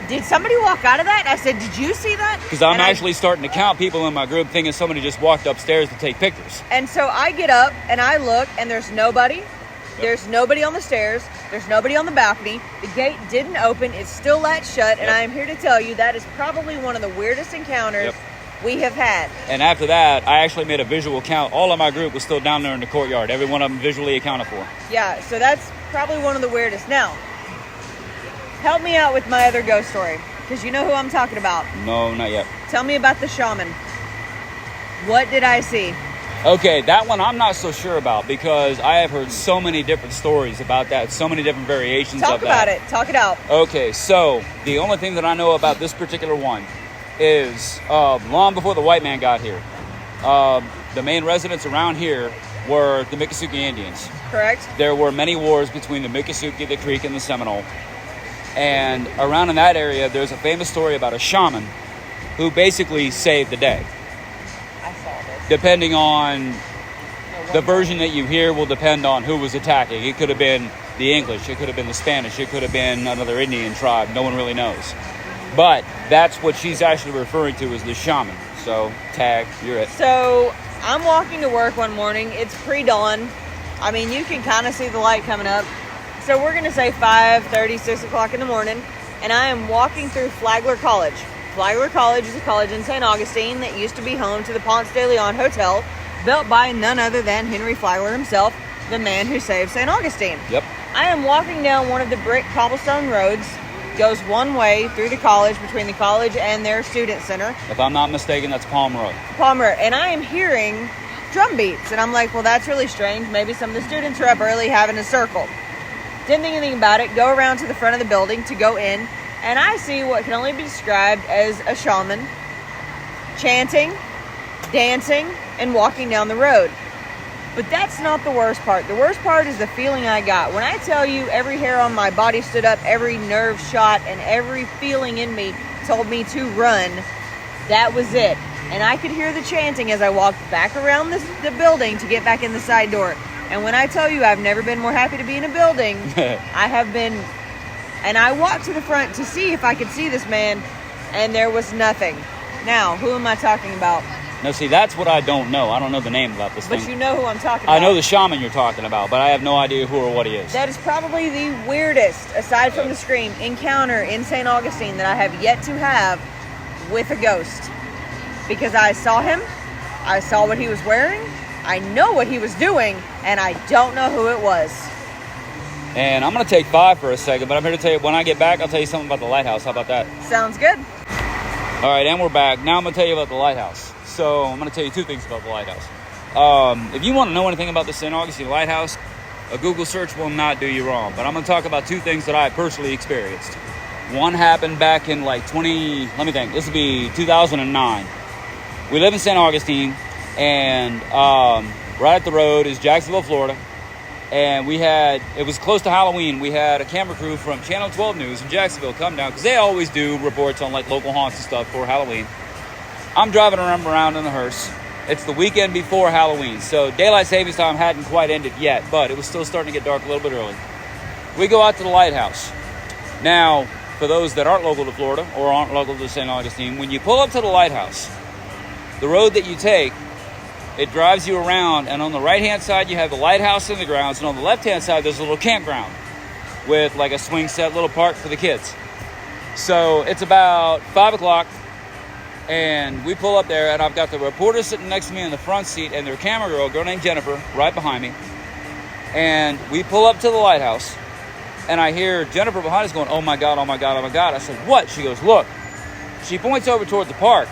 "Did somebody walk out of that?" I said, "Did you see that?" Because I'm actually starting to count people in my group thinking somebody just walked upstairs to take pictures. And so I get up and I look and there's nobody. Yep. There's nobody on the stairs. There's nobody on the balcony. The gate didn't open. It's still latched shut. Yep. And I am here to tell you that is probably one of the weirdest encounters we have had. And after that, I actually made a visual count. All of my group was still down there in the courtyard. Every one of them visually accounted for. Yeah, so that's probably one of the weirdest. Now, help me out with my other ghost story, because you know who I'm talking about. No, not yet. Tell me about the shaman. What did I see? Okay, that one I'm not so sure about, because I have heard so many different stories about that, so many different variations of that. Talk about it. Talk it out. Okay, so the only thing that I know about this particular one is long before the white man got here, the main residents around here were the Miccosukee Indians. Correct. There were many wars between the Miccosukee, the Creek, and the Seminole. And around in that area, there's a famous story about a shaman who basically saved the day. I saw this. Depending on the version that you hear will depend on who was attacking. It could have been the English, it could have been the Spanish, it could have been another Indian tribe. No one really knows. But that's what she's actually referring to as the shaman. So, tag, you're it. So, I'm walking to work one morning. It's pre-dawn. I mean, you can kind of see the light coming up. So, we're going to say 5:30, 6 o'clock in the morning. And I am walking through Flagler College. Flagler College is a college in St Augustine that used to be home to the Ponce de Leon Hotel, built by none other than Henry Flagler himself, the man who saved St Augustine. Yep. I am walking down one of the brick cobblestone roads. Goes one way through the college, between the college and their student center. If I'm not mistaken, that's Palm Road. And I am hearing drum beats. And I'm like, well, that's really strange. Maybe some of the students are up early having a circle. Didn't think anything about it. Go around to the front of the building to go in. And I see what can only be described as a shaman chanting, dancing, and walking down the road. But that's not the worst part. The worst part is the feeling I got. When I tell you every hair on my body stood up, every nerve shot, and every feeling in me told me to run, that was it. And I could hear the chanting as I walked back around the building to get back in the side door. And when I tell you I've never been more happy to be in a building, I have been. And I walked to the front to see if I could see this man, and there was nothing. Now, who am I talking about? No, see, that's what I don't know. I don't know the name about this thing. But you know who I'm talking about. I know the shaman you're talking about, but I have no idea who or what he is. That is probably the weirdest, aside from the scream, encounter in St. Augustine that I have yet to have with a ghost. Because I saw him, I saw what he was wearing, I know what he was doing, and I don't know who it was. And I'm going to take 5 for a second, but I'm here to tell you, when I get back, I'll tell you something about the lighthouse. How about that? Sounds good. All right, and we're back. Now I'm going to tell you about the lighthouse. So I'm going to tell you two things about the lighthouse. If you want to know anything about the St. Augustine Lighthouse, a Google search will not do you wrong. But I'm going to talk about two things that I personally experienced. One happened back in like this would be 2009. We live in St. Augustine, and right up the road is Jacksonville, Florida. And it was close to Halloween. We had a camera crew from Channel 12 News in Jacksonville come down, because they always do reports on like local haunts and stuff for Halloween. I'm driving around in the hearse. It's the weekend before Halloween, so daylight savings time hadn't quite ended yet, but it was still starting to get dark a little bit early. We go out to the lighthouse. Now, for those that aren't local to Florida or aren't local to St. Augustine, when you pull up to the lighthouse, the road that you take, it drives you around, and on the right-hand side, you have the lighthouse in the grounds, and on the left-hand side, there's a little campground with like a swing set, little park for the kids. So it's about 5 o'clock, and we pull up there, and I've got the reporter sitting next to me in the front seat, and their camera girl, a girl named Jennifer, right behind me. And we pull up to the lighthouse, and I hear Jennifer behind us going, "Oh my God, oh my God, oh my God." I said, "What?" She goes, "Look." She points over toward the park.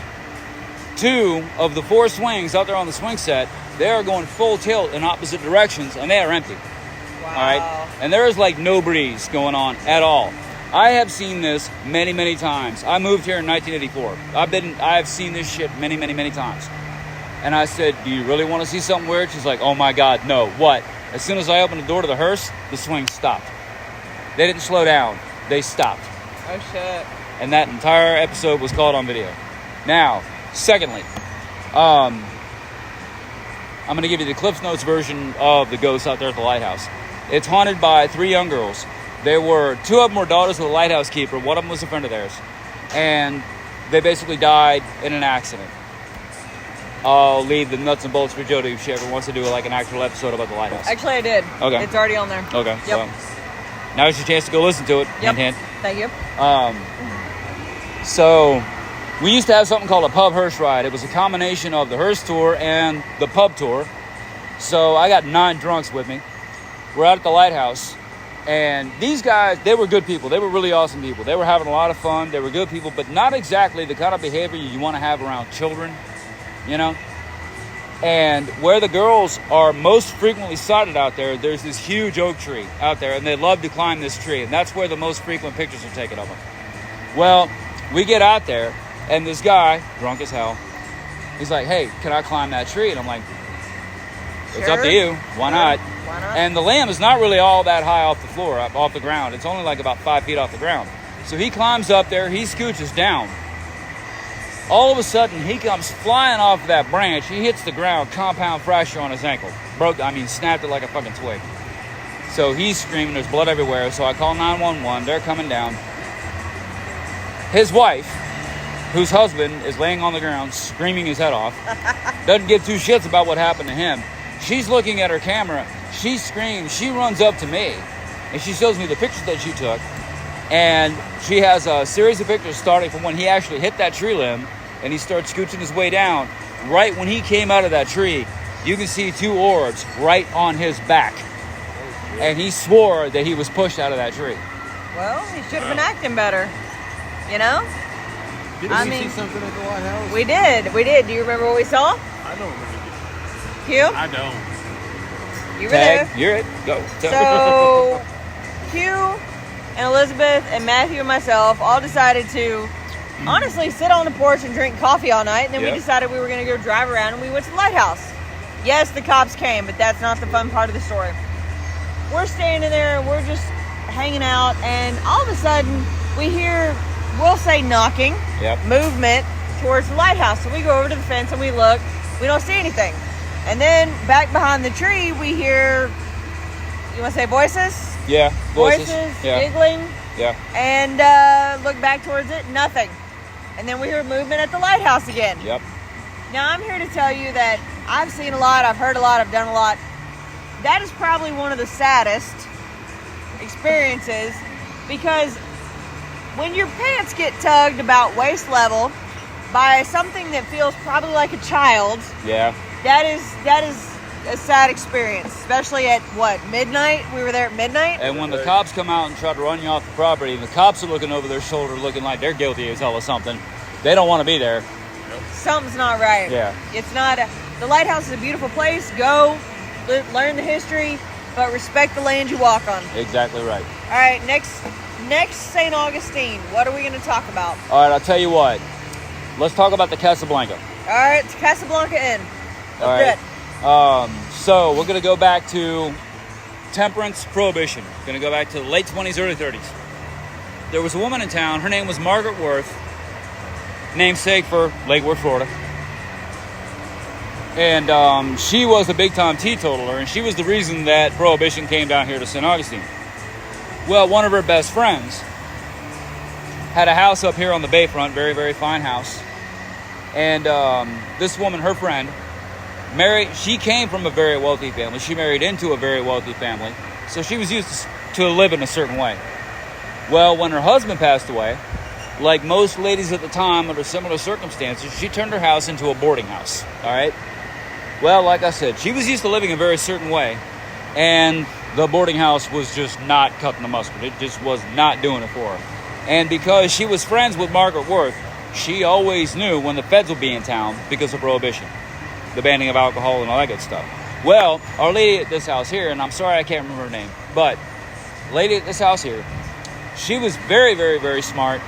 2 of the 4 swings out there on the swing set, they are going full tilt in opposite directions, and they are empty. Wow. All right? And there is like no breeze going on at all. I have seen this many, many times. I moved here in 1984. I have seen this shit many, many, many times. And I said, "Do you really want to see something weird?" She's like, "Oh my God, no." What? As soon as I opened the door to the hearse, the swing stopped. They didn't slow down. They stopped. Oh, shit. And that entire episode was caught on video. Now, secondly, I'm going to give you the Cliff Notes version of the ghosts out there at the lighthouse. It's haunted by 3 young girls. 2 of them were daughters of the lighthouse keeper. One of them was a friend of theirs. And they basically died in an accident. I'll leave the nuts and bolts for Jody if she ever wants to do like an actual episode about the lighthouse. Actually, I did. Okay. It's already on there. Okay. Yep. Well, now's your chance to go listen to it. Yep. Hint, hint. Thank you. So we used to have something called a pub hearse ride. It was a combination of the hearse tour and the pub tour. So I got 9 drunks with me. We're out at the lighthouse. And these guys, they were good people. They were really awesome people. They were having a lot of fun. They were good people, but not exactly the kind of behavior you want to have around children, you know? And where the girls are most frequently sighted out there, there's this huge oak tree out there, and they love to climb this tree. And that's where the most frequent pictures are taken of them. Well, we get out there, and this guy, drunk as hell, he's like, "Hey, can I climb that tree?" And I'm like, "It's up to you. Why not?" Why not? And the lamb is not really all that high off the floor, off the ground. It's only like about 5 feet off the ground. So he climbs up there, he scooches down. All of a sudden, he comes flying off of that branch. He hits the ground, compound fracture on his ankle. Snapped it like a fucking twig. So he's screaming, there's blood everywhere. So I call 911, they're coming down. His wife, whose husband is laying on the ground, screaming his head off, doesn't give 2 shits about what happened to him. She's looking at her camera. She screams. She runs up to me, and she shows me the pictures that she took. And she has a series of pictures starting from when he actually hit that tree limb, and he starts scooching his way down. Right when he came out of that tree, you can see 2 orbs right on his back. And he swore that he was pushed out of that tree. Well, he should have been acting better. You know? Did we see something at the lighthouse? We did. Do you remember what we saw? I don't remember. Q? I don't. You were there. You're it. Go. So, Q and Elizabeth and Matthew and myself all decided to honestly sit on the porch and drink coffee all night. And then we decided we were going to go drive around, and we went to the lighthouse. Yes, the cops came, but that's not the fun part of the story. We're standing there, and we're just hanging out, and all of a sudden we hear, we'll say knocking, movement towards the lighthouse. So we go over to the fence and we look. We don't see anything. And then back behind the tree, we hear, you want to say voices? Yeah, voices. Giggling. Yeah. And look back towards it, nothing. And then we hear movement at the lighthouse again. Yep. Now, I'm here to tell you that I've seen a lot, I've heard a lot, I've done a lot. That is probably one of the saddest experiences, because when your pants get tugged about waist level by something that feels probably like a child, that is a sad experience, especially at midnight? We were there at midnight. And when the cops come out and try to run you off the property, the cops are looking over their shoulder looking like they're guilty as hell of something. They don't want to be there. something's not right. Yeah. It's not. The lighthouse is a beautiful place. Go, learn the history, but respect the land you walk on. Exactly right. All right, next St. Augustine. What are we going to talk about? All right, I'll tell you what. Let's talk about the Casablanca. All right, it's Casablanca Inn. All right. So we're going to go back to temperance prohibition. Going to go back to the late 20s, early 30s. There was a woman in town. Her name was Margaret Worth, namesake for Lake Worth, Florida. And she was a big-time teetotaler, and she was the reason that prohibition came down here to St. Augustine. Well, one of her best friends had a house up here on the bayfront, very, very fine house. And this woman, her friend, she came from a very wealthy family. She married into a very wealthy family. So she was used to live in a certain way. Well, when her husband passed away, like most ladies at the time under similar circumstances, she turned her house into a boarding house. All right? Well, like I said, she was used to living a very certain way. And the boarding house was just not cutting the mustard. It just was not doing it for her. And because she was friends with Margaret Worth, she always knew when the feds would be in town because of prohibition, the banning of alcohol and all that good stuff. Well, our lady at this house here, and I'm sorry I can't remember her name, but lady at this house here, she was very, very, very smart.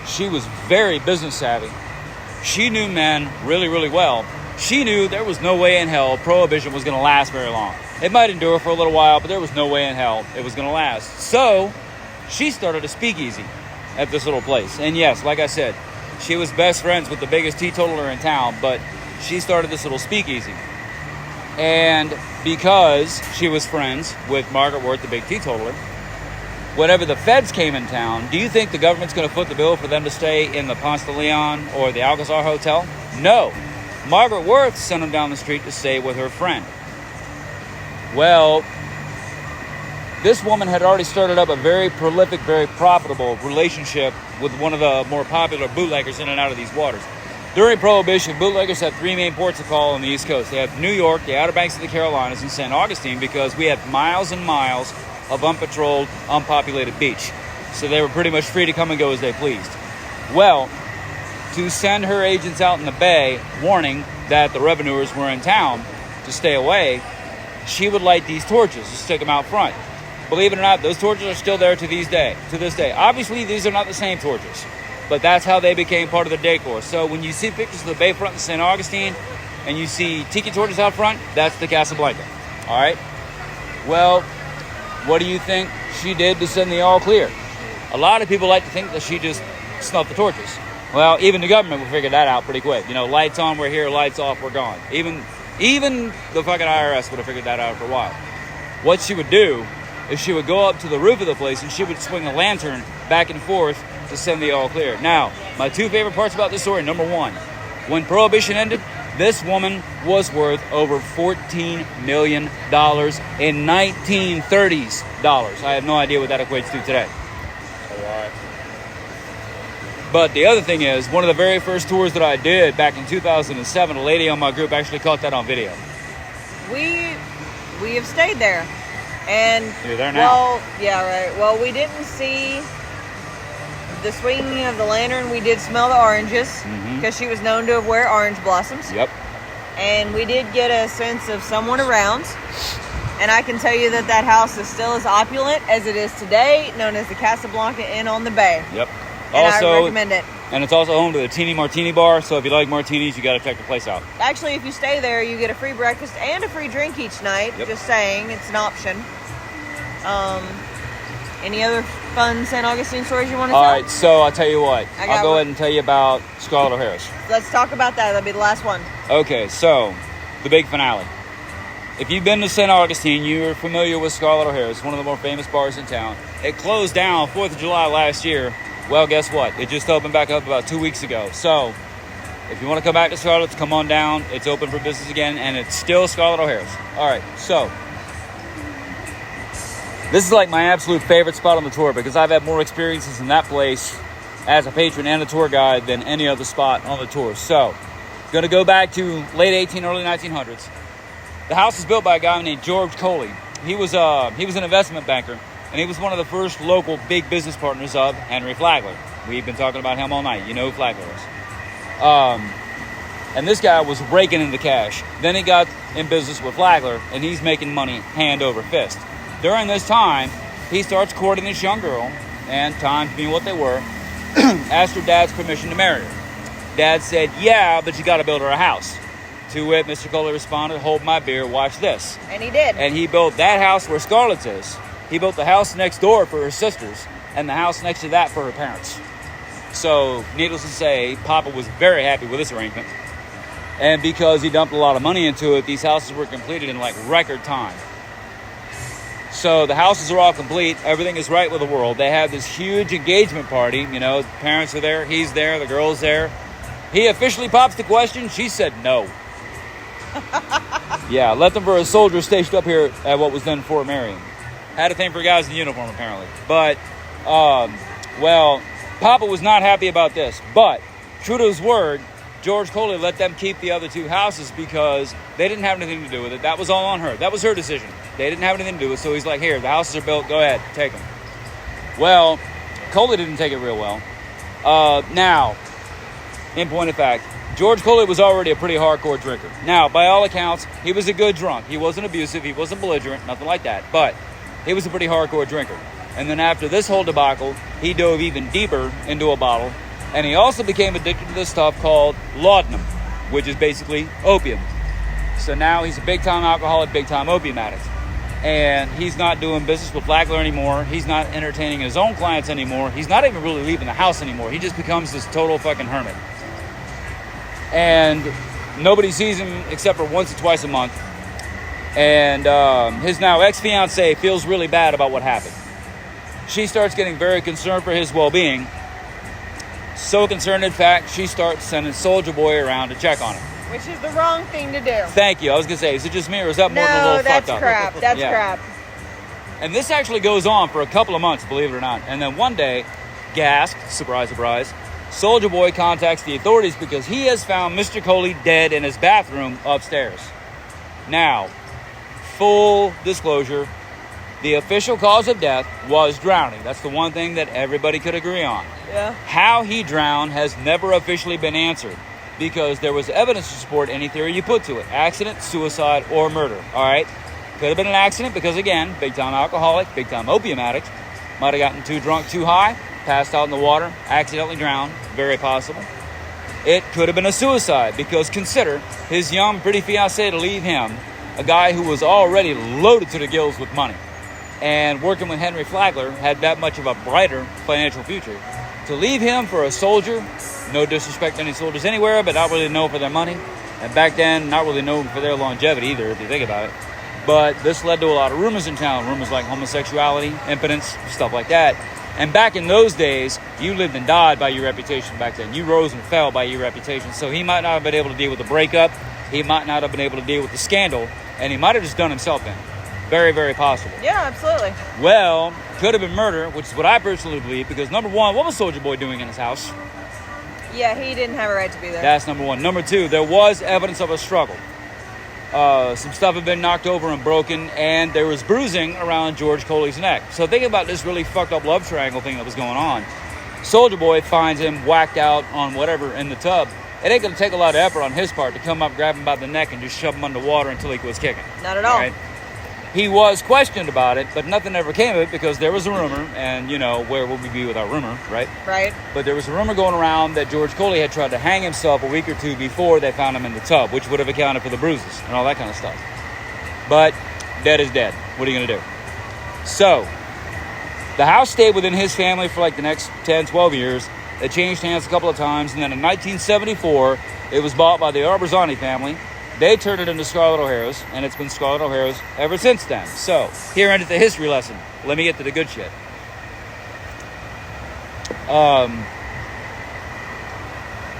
She was very business savvy. She knew men really, really well. She knew there was no way in hell prohibition was going to last very long. It might endure for a little while, but there was no way in hell it was going to last. So she started a speakeasy at this little place. And yes, like I said, she was best friends with the biggest teetotaler in town, but she started this little speakeasy. And because she was friends with Margaret Worth, the big teetotaler, whenever the feds came in town, do you think the government's going to foot the bill for them to stay in the Ponce de Leon or the Alcazar Hotel? No. Margaret Worth sent them down the street to stay with her friend. Well, this woman had already started up a very prolific, very profitable relationship with one of the more popular bootleggers in and out of these waters. During Prohibition, bootleggers had three main ports of call on the East Coast. They have New York, the Outer Banks of the Carolinas, and St. Augustine, because we had miles and miles of unpatrolled, unpopulated beach. So they were pretty much free to come and go as they pleased. Well, to send her agents out in the bay, warning that the revenuers were in town to stay away, she would light these torches to stick them out front. Believe it or not, those torches are still there to this day. Obviously, these are not the same torches, but that's how they became part of the decor. So when you see pictures of the bayfront in St. Augustine and you see tiki torches out front, that's the Casablanca. All right? Well, what do you think she did to send the all clear? A lot of people like to think that she just snuffed the torches. Well, even the government will figure that out pretty quick. You know, lights on, we're here, lights off, we're gone. Even the fucking IRS would have figured that out for a while. What she would do is she would go up to the roof of the place and she would swing a lantern back and forth to send the all clear. Now, my two favorite parts about this story, number one, when Prohibition ended, this woman was worth over $14 million in 1930s dollars. I have no idea what that equates to today. A lot. But the other thing is, one of the very first tours that I did back in 2007, a lady on my group actually caught that on video. We have stayed there. And you're there now. Well, yeah, right. Well, we didn't see the swinging of the lantern. We did smell the oranges because she was known to have wear orange blossoms. Yep. And we did get a sense of someone around. And I can tell you that house is still as opulent as it is today, known as the Casablanca Inn on the Bay. Yep. And also, I recommend it. And it's also home to the Teeny Martini Bar, so if you like martinis, you got to check the place out. Actually, if you stay there, you get a free breakfast and a free drink each night. Yep. Just saying, it's an option. Any other fun St. Augustine stories you want to tell? All right, so I'll tell you what. I'll go ahead and tell you about Scarlett O'Hara's. Let's talk about that. That'll be the last one. Okay, so the big finale. If you've been to St. Augustine, you're familiar with Scarlett O'Hara's, one of the more famous bars in town. It closed down 4th of July last year. Well, guess what? It just opened back up about 2 weeks ago. So if you want to come back to Scarlett's, come on down. It's open for business again, and it's still Scarlett O'Hara's. All right, so this is like my absolute favorite spot on the tour because I've had more experiences in that place as a patron and a tour guide than any other spot on the tour. So, going to go back to late 18, early 1900s. The house was built by a guy named George Coley. He was an investment banker, and he was one of the first local big business partners of Henry Flagler. We've been talking about him all night. You know who Flagler is. And this guy was raking in the cash. Then he got in business with Flagler, and he's making money hand over fist. During this time, he starts courting this young girl, and times being what they were, asked her dad's permission to marry her. Dad said, yeah, but you got to build her a house. To which Mr. Coley responded, hold my beer, watch this. And he did. And he built that house where Scarlett's is. He built the house next door for her sisters, and the house next to that for her parents. So, needless to say, Papa was very happy with this arrangement. And because he dumped a lot of money into it, these houses were completed in like record time. So the houses are all complete. Everything is right with the world. They have this huge engagement party. You know, the parents are there. He's there. The girl's there. He officially pops the question. She said no. Yeah, left them for a soldier stationed up here at what was then Fort Marion. Had a thing for guys in uniform, apparently. But, well, Papa was not happy about this. But, true to his word, George Coley let them keep the other two houses because they didn't have anything to do with it. That was all on her. That was her decision. They didn't have anything to do with it. So he's like, here, the houses are built. Go ahead, take them. Well, Coley didn't take it real well. Now, in point of fact, George Coley was already a pretty hardcore drinker. Now, by all accounts, he was a good drunk. He wasn't abusive. He wasn't belligerent. Nothing like that. But he was a pretty hardcore drinker. And then after this whole debacle, he dove even deeper into a bottle. And he also became addicted to this stuff called laudanum, which is basically opium. So now he's a big-time alcoholic, big-time opium addict. And he's not doing business with Flagler anymore. He's not entertaining his own clients anymore. He's not even really leaving the house anymore. He just becomes this total fucking hermit. And nobody sees him except for once or twice a month. And his now ex-fiancée feels really bad about what happened. She starts getting very concerned for his well-being. So concerned, in fact, she starts sending Soldier Boy around to check on him. Which is the wrong thing to do. Thank you. I was going to say, is it just me or is that more than a No, little that's fucked up? crap. That's crap. And this actually goes on for a couple of months, believe it or not. And then one day, gasp, surprise, surprise, Soldier Boy contacts the authorities because he has found Mr. Coley dead in his bathroom upstairs. Now, full disclosure, the official cause of death was drowning. That's the one thing that everybody could agree on. Yeah. How he drowned has never officially been answered because there was evidence to support any theory you put to it. Accident, suicide, or murder. All right? Could have been an accident because, again, big-time alcoholic, big-time opium addict. Might have gotten too drunk, too high, passed out in the water, accidentally drowned. Very possible. It could have been a suicide because consider his young, pretty fiancée to leave him, a guy who was already loaded to the gills with money. And working with Henry Flagler had that much of a brighter financial future. To leave him for a soldier, no disrespect to any soldiers anywhere, but not really known for their money. And back then, not really known for their longevity either, if you think about it. But this led to a lot of rumors in town. Rumors like homosexuality, impotence, stuff like that. And back in those days, you lived and died by your reputation back then. You rose and fell by your reputation. So he might not have been able to deal with the breakup. He might not have been able to deal with the scandal. And he might have just done himself in. Very, very possible. Yeah, absolutely. Well, could have been murder, which is what I personally believe, because number one, what was Soldier Boy doing in his house? Yeah, he didn't have a right to be there. That's number one. Number two, there was evidence of a struggle. Some stuff had been knocked over and broken, and there was bruising around George Coley's neck. So think about this really fucked up love triangle thing that was going on. Soldier Boy finds him whacked out on whatever in the tub. It ain't going to take a lot of effort on his part to come up, grab him by the neck, and just shove him underwater until he was kicking. Not at all. Right? He was questioned about it, but nothing ever came of it because there was a rumor, and, you know, where would we be without rumor, right? Right. But there was a rumor going around that George Coley had tried to hang himself a week or two before they found him in the tub, which would have accounted for the bruises and all that kind of stuff. But dead is dead. What are you going to do? So, the house stayed within his family for like the next 10, 12 years. It changed hands a couple of times, and then in 1974, it was bought by the Arbazani family. They turned it into Scarlett O'Hara's, and it's been Scarlett O'Hara's ever since then. So, here ended the history lesson. Let me get to the good shit.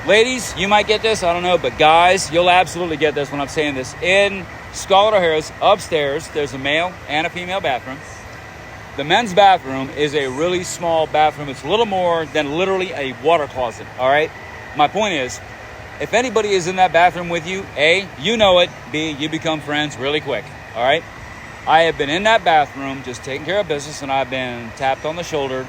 Ladies, you might get this, I don't know, but guys, you'll absolutely get this when I'm saying this. In Scarlett O'Hara's upstairs, there's a male and a female bathroom. The men's bathroom is a really small bathroom. It's a little more than literally a water closet, all right? My point is, if anybody is in that bathroom with you, A, you know it, B, you become friends really quick, all right? I have been in that bathroom just taking care of business, and I've been tapped on the shoulder.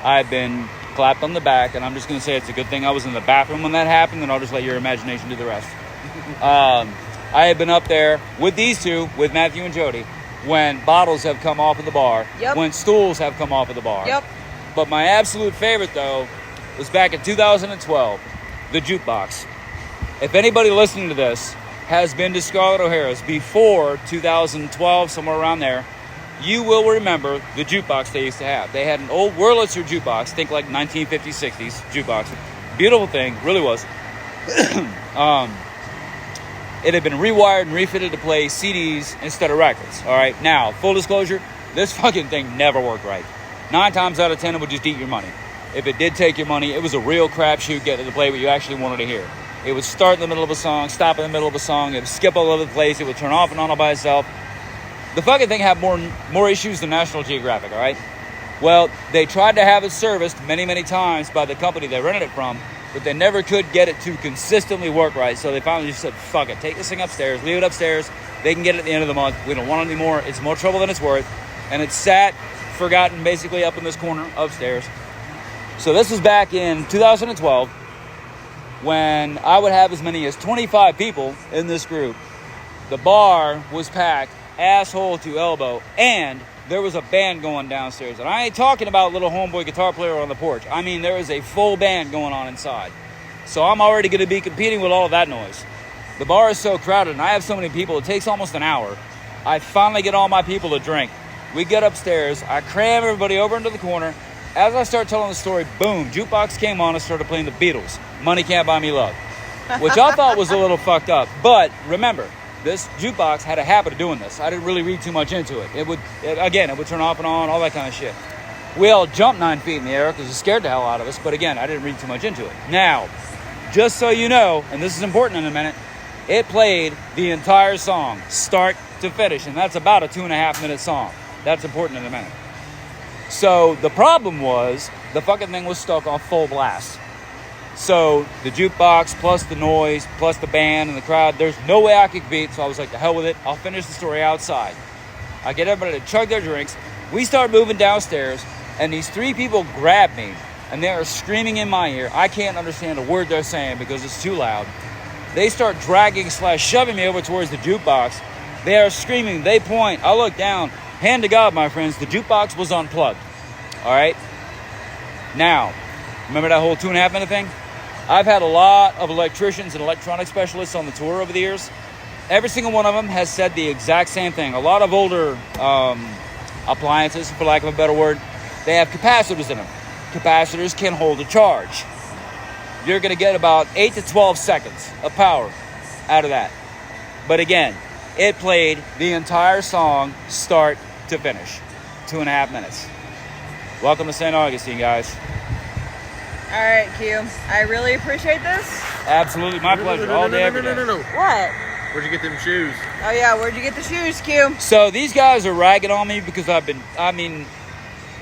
I've been clapped on the back, and I'm just going to say it's a good thing I was in the bathroom when that happened, and I'll just let your imagination do the rest. I had been up there with these two, with Matthew and Jody, when bottles have come off of the bar, when stools have come off of the bar. But my absolute favorite, though, was back in 2012, the jukebox. If anybody listening to this has been to Scarlett O'Hara's before 2012, somewhere around there, you will remember the jukebox they used to have. They had an old Wurlitzer jukebox, think like 1950s, 60s jukebox. Beautiful thing, really was. It had been rewired and refitted to play CDs instead of records. All right, now, full disclosure, this fucking thing never worked right. 9 times out of 10, it would just eat your money. If it did take your money, it was a real crapshoot getting to play what you actually wanted to hear. It would start in the middle of a song, stop in the middle of a song, it would skip all over the place, it would turn off and on all by itself. The fucking thing had more issues than National Geographic, all right? Well, they tried to have it serviced many, many times by the company they rented it from, but they never could get it to consistently work right, so they finally just said, fuck it, take this thing upstairs, leave it upstairs, they can get it at the end of the month, we don't want it anymore, it's more trouble than it's worth, and it's sat, forgotten, basically up in this corner upstairs. So this was back in 2012, when I would have as many as 25 people in this group. The bar was packed, asshole to elbow, and there was a band going downstairs. And I ain't talking about little homeboy guitar player on the porch. I mean, there is a full band going on inside. So I'm already going to be competing with all of that noise. The bar is so crowded, and I have so many people, it takes almost an hour. I finally get all my people to drink. We get upstairs, I cram everybody over into the corner. As I start telling the story, boom, jukebox came on and started playing the Beatles, Money Can't Buy Me Love, which I thought was a little fucked up. But remember, this jukebox had a habit of doing this. I didn't really read too much into it. It would turn off and on, all that kind of shit. We all jumped 9 feet in the air because it scared the hell out of us. But again, I didn't read too much into it. Now, just so you know, and this is important in a minute, it played the entire song, start to finish. And that's about a 2.5-minute song. That's important in a minute. So the problem was the fucking thing was stuck on full blast. So the jukebox plus the noise plus the band and the crowd, there's no way I could compete. So I was like, the hell with it. I'll finish the story outside. I get everybody to chug their drinks. We start moving downstairs and these 3 people grab me and they are screaming in my ear. I can't understand a word they're saying because it's too loud. They start dragging / shoving me over towards the jukebox. They are screaming. They point. I look down. Hand to God, my friends, the jukebox was unplugged. All right? Now, remember that whole 2.5-minute thing? I've had a lot of electricians and electronic specialists on the tour over the years. Every single one of them has said the exact same thing. A lot of older appliances, for lack of a better word, they have capacitors in them. Capacitors can hold a charge. You're going to get about 8 to 12 seconds of power out of that. But again, it played the entire song, start to finish. 2.5 minutes. Welcome to St. Augustine, guys. All right, Q. I really appreciate this. Absolutely, my pleasure. All day, every day. What? Where'd you get them shoes? Oh, yeah, where'd you get the shoes, Q? So these guys are ragging on me because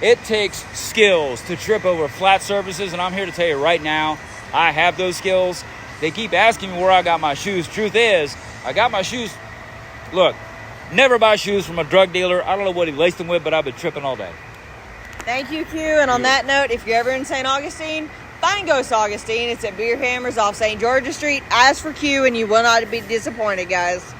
it takes skills to trip over flat surfaces, and I'm here to tell you right now, I have those skills. They keep asking me where I got my shoes. Truth is, I got my shoes. Look, never buy shoes from a drug dealer. I don't know what he laced them with, but I've been tripping all day. Thank you, Q. And on that note, if you're ever in St. Augustine, find Ghost Augustine. It's at Beer Hammers off St. George's Street. Ask for Q, and you will not be disappointed, guys.